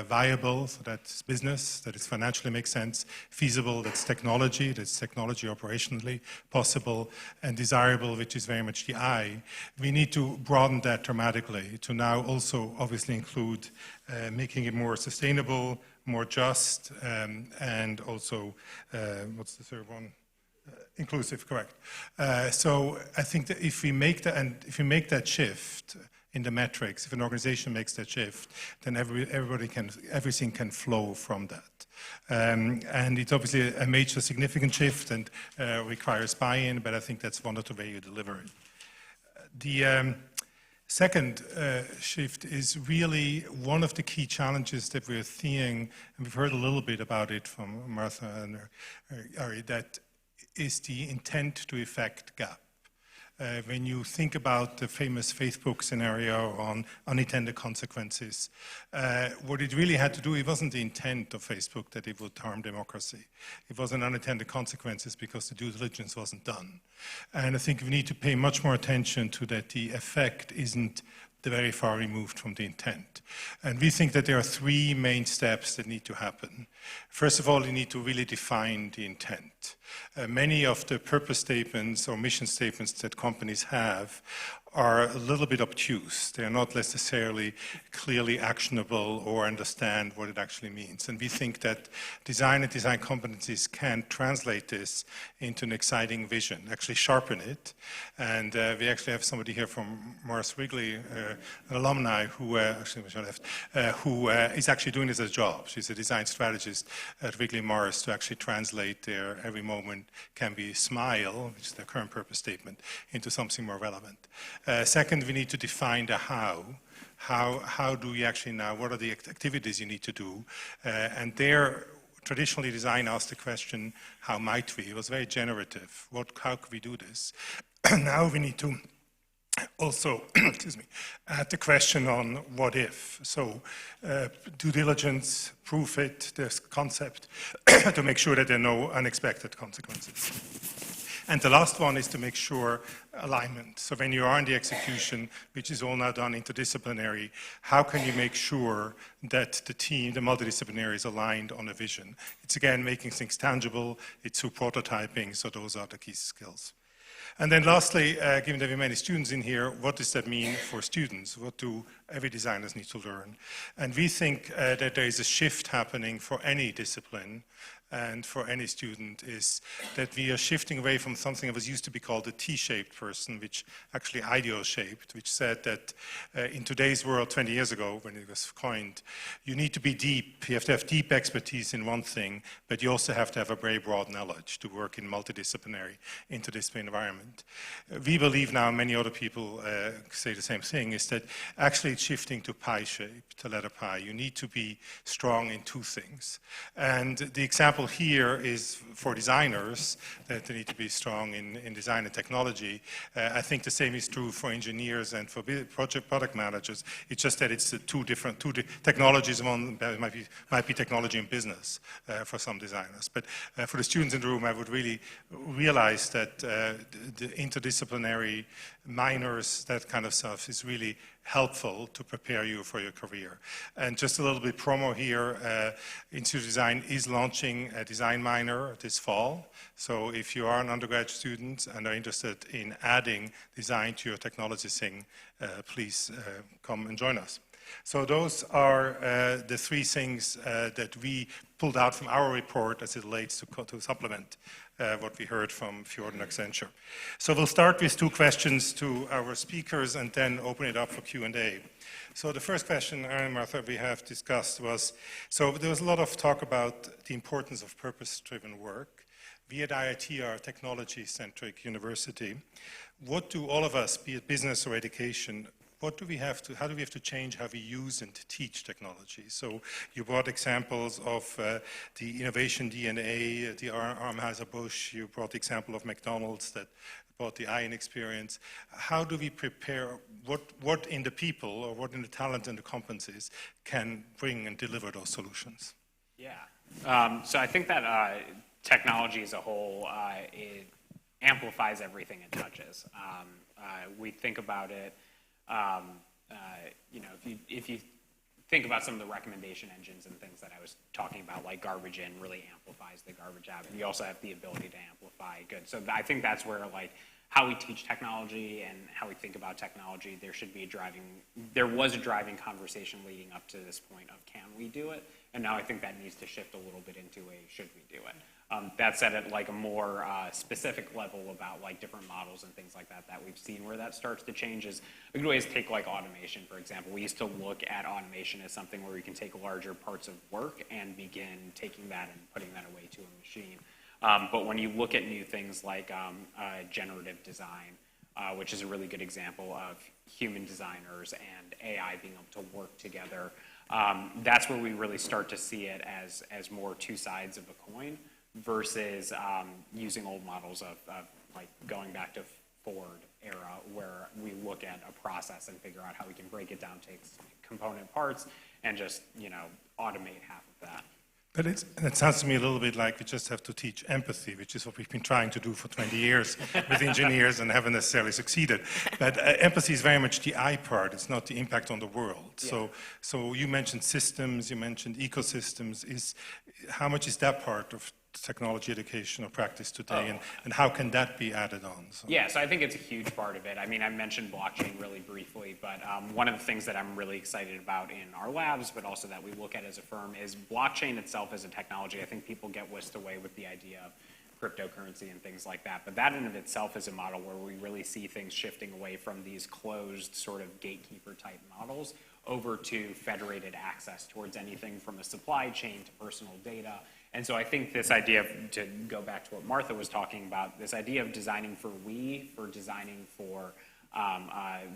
viable, so that's business, that it financially makes sense, feasible, that's technology operationally possible, and desirable, which is very much the I. We need to broaden that dramatically to now also obviously include making it more sustainable, more just, and also, what's the third one? Inclusive, correct. So I think that if we make that shift in the metrics, if an organization makes that shift, then everything can flow from that. And it's obviously a major significant shift and requires buy-in, but I think that's one of the ways you deliver it. The second shift is really one of the key challenges that we're seeing, and we've heard a little bit about it from Martha and Ari, that is the intent to effect gap. When you think about the famous Facebook scenario on unintended consequences, what it really had to do, it wasn't the intent of Facebook that it would harm democracy. It was an unintended consequences because the due diligence wasn't done. And I think we need to pay much more attention to that the effect isn't they're very far removed from the intent. And we think that there are three main steps that need to happen. First of all, you need to really define the intent. Many of the purpose statements or mission statements that companies have are a little bit obtuse. They are not necessarily clearly actionable or understand what it actually means. And we think that design and design competencies can translate this into an exciting vision, actually sharpen it. And we actually have somebody here from Morris Wrigley, an alumni who, actually Michelle left, who is actually doing this as a job. She's a design strategist at Wrigley Morris to actually translate their every moment can be smile, which is their current purpose statement, into something more relevant. Second, we need to define the how. How do we actually now, what are the activities you need to do? And there, traditionally design asked the question, how might we? It was very generative. How could we do this? Now we need to also, excuse me, add the question on what if. So due diligence, proof it, this concept, to make sure that there are no unexpected consequences. And the last one is to make sure alignment. So when you are in the execution, which is all now done interdisciplinary, how can you make sure that the team, the multidisciplinary, is aligned on a vision? It's again making things tangible, it's through prototyping, so those are the key skills. And then lastly, given that we have many students in here, what does that mean for students? What do every designers need to learn? And we think that there is a shift happening for any discipline and for any student, is that we are shifting away from something that was used to be called a T-shaped person, which actually ideal-shaped, which said that in today's world, 20 years ago, when it was coined, you need to be deep, you have to have deep expertise in one thing, but you also have to have a very broad knowledge to work in multidisciplinary, interdisciplinary environment. We believe now, many other people say the same thing, is that actually it's shifting to pie shape, to letter pie. You need to be strong in two things. And the example here is for designers, that they need to be strong in design and technology. I think the same is true for engineers and for product managers. It's just that it's two different technologies. One might be technology and business for some designers. But for the students in the room, I would really realize that the interdisciplinary minors, that kind of stuff, is really helpful to prepare you for your career. And just a little bit promo here, Institute of Design is launching a design minor this fall. So if you are an undergraduate student and are interested in adding design to your technology thing, please come and join us. So those are the three things that we pulled out from our report as it relates to supplement what we heard from Fjord and Accenture. So we'll start with two questions to our speakers and then open it up for Q&A. So the first question, Aaron and Martha, we have discussed was, so there was a lot of talk about the importance of purpose-driven work. We at IIT are a technology-centric university. What do all of us, be it business or education, how do we have to change how we use and teach technology? So you brought examples of the innovation DNA, the Anheuser-Busch. You brought the example of McDonald's that brought the iron experience. How do we prepare, what in the people or what in the talent and the competencies can bring and deliver those solutions? Yeah, so I think that technology as a whole, it amplifies everything it touches. We think about it, you know, if you think about some of the recommendation engines and things that I was talking about, like garbage in really amplifies the garbage out, and you also have the ability to amplify good. So I think that's where, like, how we teach technology and how we think about technology, there was a driving conversation leading up to this point of can we do it? And now I think that needs to shift a little bit into a should we do it? That said, at like a more specific level about like different models and things like that we've seen where that starts to change is a good way is take like automation, for example. We used to look at automation as something where we can take larger parts of work and begin taking that and putting that away to a machine. But when you look at new things like generative design, which is a really good example of human designers and AI being able to work together, that's where we really start to see it as more two sides of a coin versus using old models of like going back to Ford era, where we look at a process and figure out how we can break it down, take component parts, and just, you know, automate half of that. But it sounds to me a little bit like we just have to teach empathy, which is what we've been trying to do for 20 years with engineers and haven't necessarily succeeded. But empathy is very much the I part. It's not the impact on the world. Yeah. So you mentioned systems, you mentioned ecosystems. How much is that part of technology education or practice today, and how can that be added on? So. Yeah, so I think it's a huge part of it. I mean, I mentioned blockchain really briefly, but one of the things that I'm really excited about in our labs, but also that we look at as a firm, is blockchain itself as a technology. I think people get whisked away with the idea of cryptocurrency and things like that, but that in of itself is a model where we really see things shifting away from these closed sort of gatekeeper type models over to federated access towards anything from a supply chain to personal data. And so I think this idea of, to go back to what Martha was talking about, this idea of designing for designing for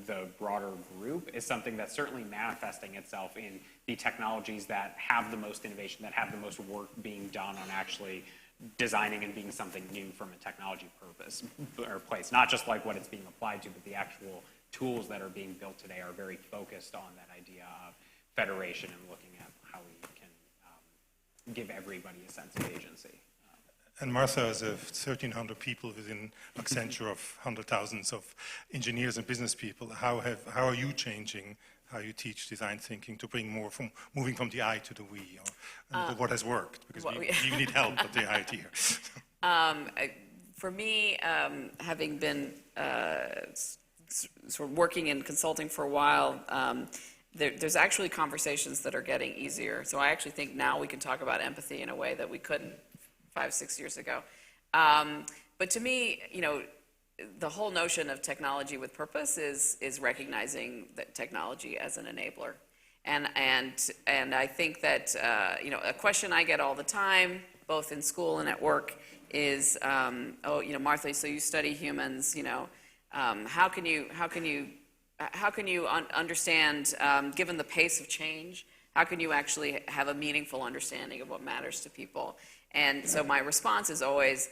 the broader group is something that's certainly manifesting itself in the technologies that have the most innovation, that have the most work being done on actually designing and being something new from a technology purpose or place. Not just like what it's being applied to, but the actual tools that are being built today are very focused on that idea of federation and looking at how we can give everybody a sense of agency. And Martha, as of 1,300 people within Accenture of hundreds of thousands of engineers and business people, how are you changing how you teach design thinking to bring more from moving from the I to the we? What has worked? Because we need help at the IIT here. For me, having been sort of working in consulting for a while, there's actually conversations that are getting easier. So I actually think now we can talk about empathy in a way that we couldn't 5-6 years ago. But to me, the whole notion of technology with purpose is recognizing that technology as an enabler. And I think that a question I get all the time, both in school and at work, is Martha, so you study humans, how can you understand, given the pace of change, how can you actually have a meaningful understanding of what matters to people? And so my response is always,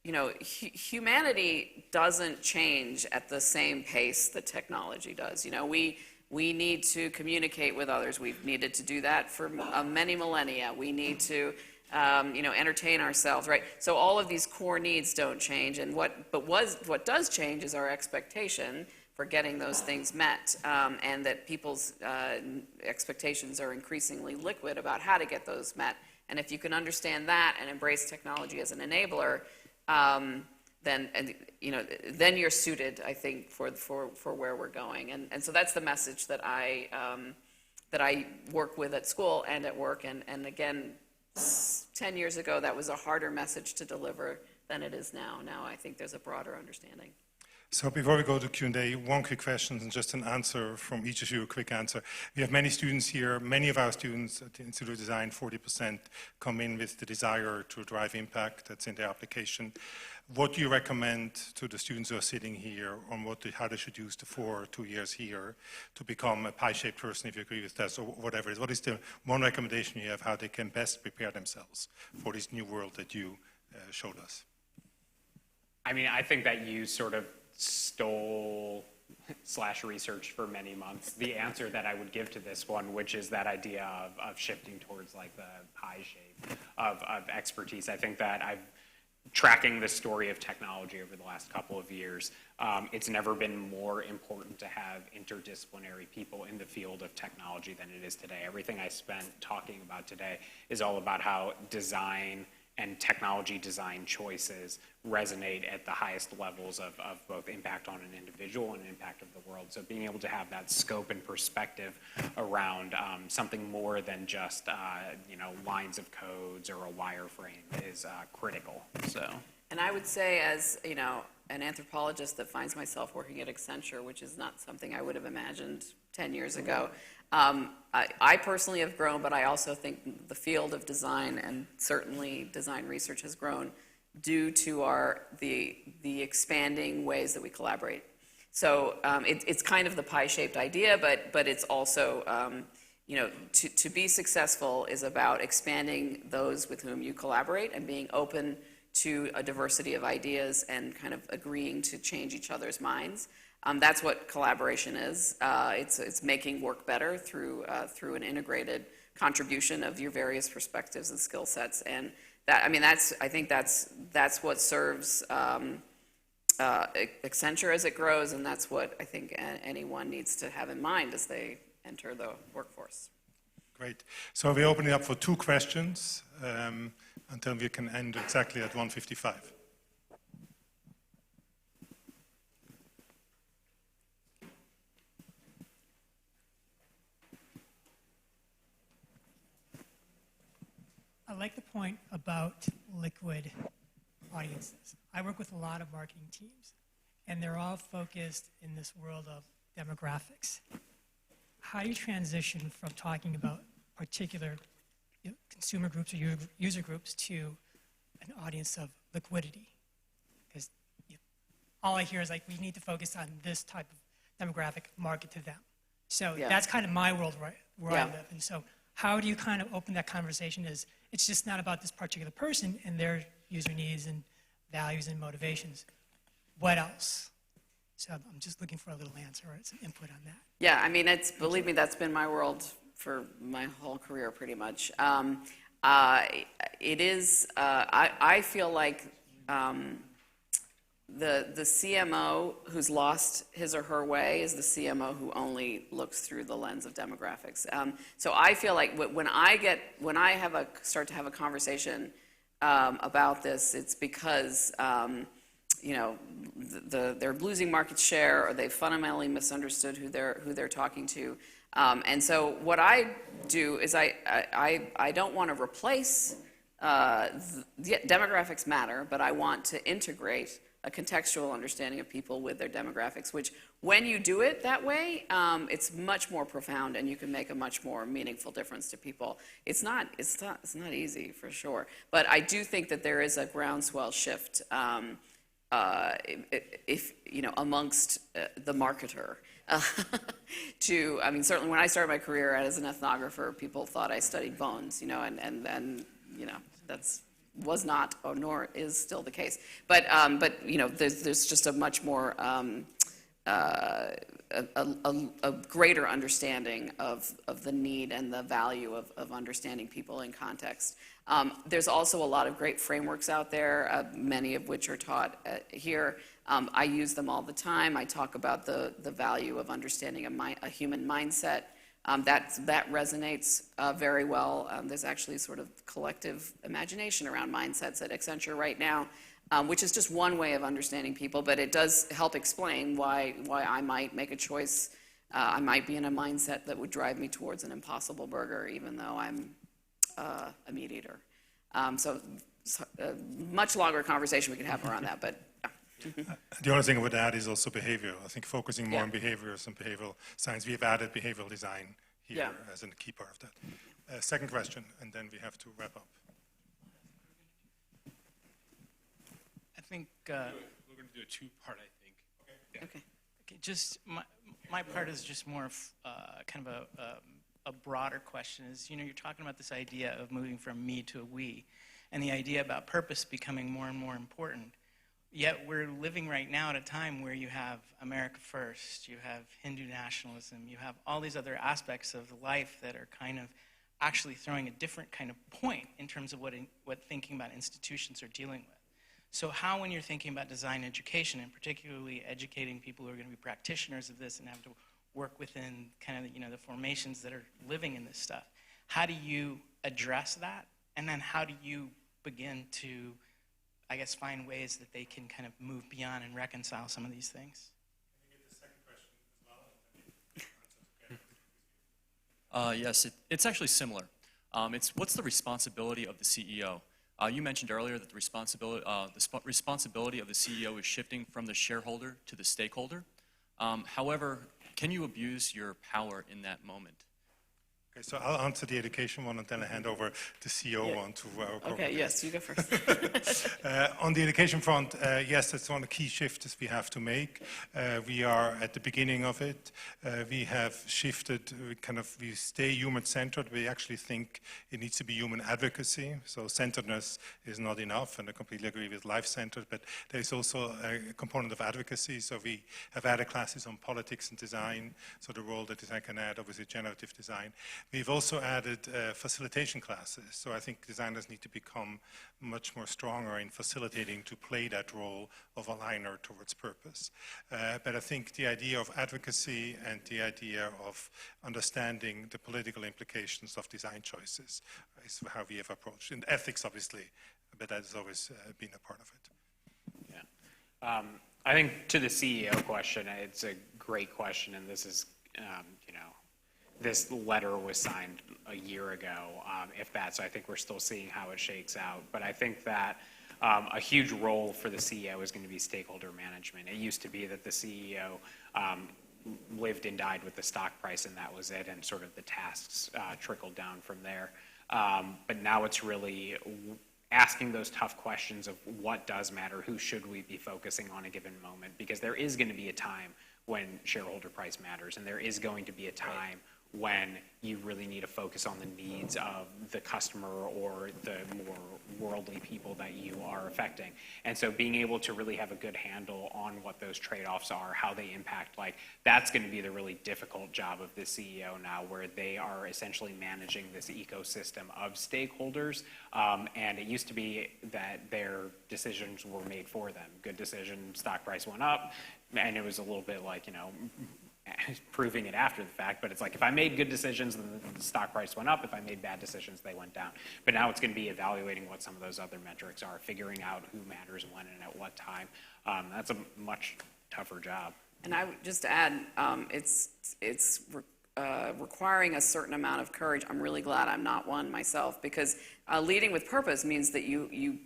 humanity doesn't change at the same pace that technology does. We need to communicate with others. We've needed to do that for many millennia. We need to entertain ourselves, right? So all of these core needs don't change, and what does change is our expectation for getting those things met, and that people's expectations are increasingly liquid about how to get those met. And if you can understand that and embrace technology as an enabler, then you're suited, I think, for where we're going. And so that's the message that I work with at school and at work. And again, 10 years ago, that was a harder message to deliver than it is now. Now I think there's a broader understanding. So before we go to Q&A, one quick question and just an answer from each of you, a quick answer. We have many students here. Many of our students at the Institute of Design, 40%, come in with the desire to drive impact. That's in their application. What do you recommend to the students who are sitting here on how they should use the 2 years here to become a pie-shaped person, if you agree with that, or whatever it is? What is the one recommendation you have how they can best prepare themselves for this new world that you showed us? I mean, I think that you sort of stole/researched for many months the answer that I would give to this one, which is that idea of shifting towards like the pie shape of expertise. I think that I've tracking the story of technology over the last couple of years, it's never been more important to have interdisciplinary people in the field of technology than it is today. Everything I spent talking about today is all about how design and technology design choices resonate at the highest levels of both impact on an individual and impact of the world. So being able to have that scope and perspective around something more than just lines of codes or a wireframe is critical. So. And I would say, as an anthropologist that finds myself working at Accenture, which is not something I would have imagined 10 years ago, I personally have grown, but I also think the field of design and certainly design research has grown due to the expanding ways that we collaborate. So it's kind of the pie-shaped idea, but it's also, to be successful is about expanding those with whom you collaborate and being open to a diversity of ideas and kind of agreeing to change each other's minds. That's what collaboration is. It's making work better through an integrated contribution of your various perspectives and skill sets. And that, I mean, I think that's what serves Accenture as it grows, and that's what I think anyone needs to have in mind as they enter the workforce. Great. So we're opening up for 2 questions until we can end exactly at 1:55. I like the point about liquid audiences. I work with a lot of marketing teams, and they're all focused in this world of demographics. How do you transition from talking about particular consumer groups or user groups to an audience of liquidity? Because all I hear is like, we need to focus on this type of demographic, market to them. So that's kind of my world where I live. And so how do you kind of open that conversation is it's just not about this particular person and their user needs and values and motivations. What else? So I'm just looking for a little answer or some input on that. Yeah, I mean, believe me, that's been my world for my whole career pretty much. It is, I feel like the CMO who's lost his or her way is the CMO who only looks through the lens of demographics. So I feel like when I start to have a conversation about this, it's because they're losing market share or they've fundamentally misunderstood who they're talking to. And so what I do is I don't want to replace demographics matter, but I want to integrate a contextual understanding of people with their demographics, which when you do it that way, it's much more profound and you can make a much more meaningful difference to people. It's not easy for sure, but I do think that there is a groundswell shift amongst the marketer. I mean, certainly when I started my career as an ethnographer, people thought I studied bones, and was not, or nor is still the case. But there's just a much more a greater understanding of the need and the value of understanding people in context. There's also a lot of great frameworks out there, many of which are taught here. I use them all the time. I talk about the value of understanding a human mindset. That resonates very well. There's actually sort of collective imagination around mindsets at Accenture right now, which is just one way of understanding people, but it does help explain why I might make a choice. I might be in a mindset that would drive me towards an Impossible Burger, even though I'm a meat eater. So a much longer conversation we could have around that, but The only thing I would add is also behavioral. I think focusing more on behaviors and behavioral science. We've added behavioral design here as a key part of that. Second question, and then we have to wrap up. I think We're going to do a 2-part, I think. okay. just my part is just more of kind of a broader question. Is you're talking about this idea of moving from me to a we, and the idea about purpose becoming more and more important. Yet we're living right now at a time where you have America First, you have Hindu nationalism, you have all these other aspects of life that are kind of actually throwing a different kind of point in terms of what thinking about institutions are dealing with. So how, when you're thinking about design education, and particularly educating people who are going to be practitioners of this and have to work within kind of the formations that are living in this stuff, how do you address that? And then how do you begin to, I guess, find ways that they can kind of move beyond and reconcile some of these things? Can you get the second question as well? Yes, it's actually similar. It's what's the responsibility of the CEO? You mentioned earlier that the responsibility of the CEO is shifting from the shareholder to the stakeholder. However, can you abuse your power in that moment? Okay, so I'll answer the education one, and then I hand over the CEO one to our Okay, yes, you go first. On the education front, yes, that's one of the key shifts we have to make. We are at the beginning of it. We have shifted, we stay human-centered. We actually think it needs to be human advocacy. So centeredness is not enough, and I completely agree with life-centered, but there's also a component of advocacy. So we have added classes on politics and design, so the role that design can add, obviously generative design. We've also added facilitation classes. So I think designers need to become much more stronger in facilitating to play that role of aligner towards purpose. But I think the idea of advocacy and the idea of understanding the political implications of design choices is how we have approached. And ethics, obviously, but that has always been a part of it. Yeah. I think to the CEO question, it's a great question, and this is, this letter was signed a year ago, if that, so I think we're still seeing how it shakes out. But I think that a huge role for the CEO is going to be stakeholder management. It used to be that the CEO lived and died with the stock price, and that was it, and sort of the tasks trickled down from there. But now it's really asking those tough questions of what does matter, who should we be focusing on a given moment, because there is going to be a time when shareholder price matters, and there is going to be a time when you really need to focus on the needs of the customer or the more worldly people that you are affecting. And so being able to really have a good handle on what those trade-offs are, how they impact, that's going to be the really difficult job of the CEO now, where they are essentially managing this ecosystem of stakeholders. And it used to be that their decisions were made for them. Good decision, stock price went up, and it was a little bit proving it after the fact, but it's if I made good decisions, then the stock price went up. If I made bad decisions, they went down. But now it's going to be evaluating what some of those other metrics are, figuring out who matters when and at what time. That's a much tougher job. And I would just add, it's requiring a certain amount of courage. I'm really glad I'm not one myself, because leading with purpose means that you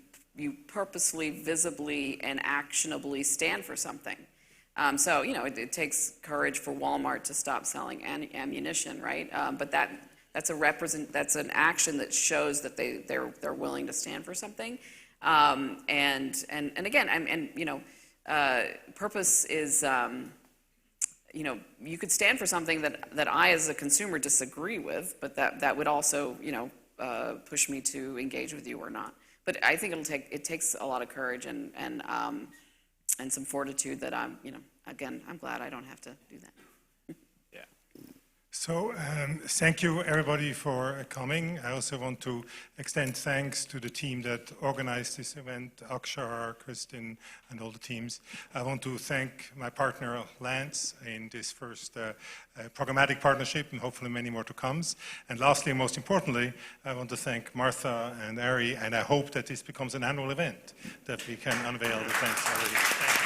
purposely, visibly, and actionably stand for something. So, it takes courage for Walmart to stop selling ammunition, right? But that's an action that shows that they're willing to stand for something. And again, purpose is, you could stand for something that I as a consumer disagree with, but that would also, push me to engage with you or not. But I think it takes a lot of courage and some fortitude that I'm glad I don't have to do that. Yeah. So thank you everybody for coming. I also want to extend thanks to the team that organized this event, Akshar, Kristin, and all the teams. I want to thank my partner Lance in this first programmatic partnership, and hopefully many more to come. And lastly, and most importantly, I want to thank Martha and Ari, and I hope that this becomes an annual event, that we can unveil the events already.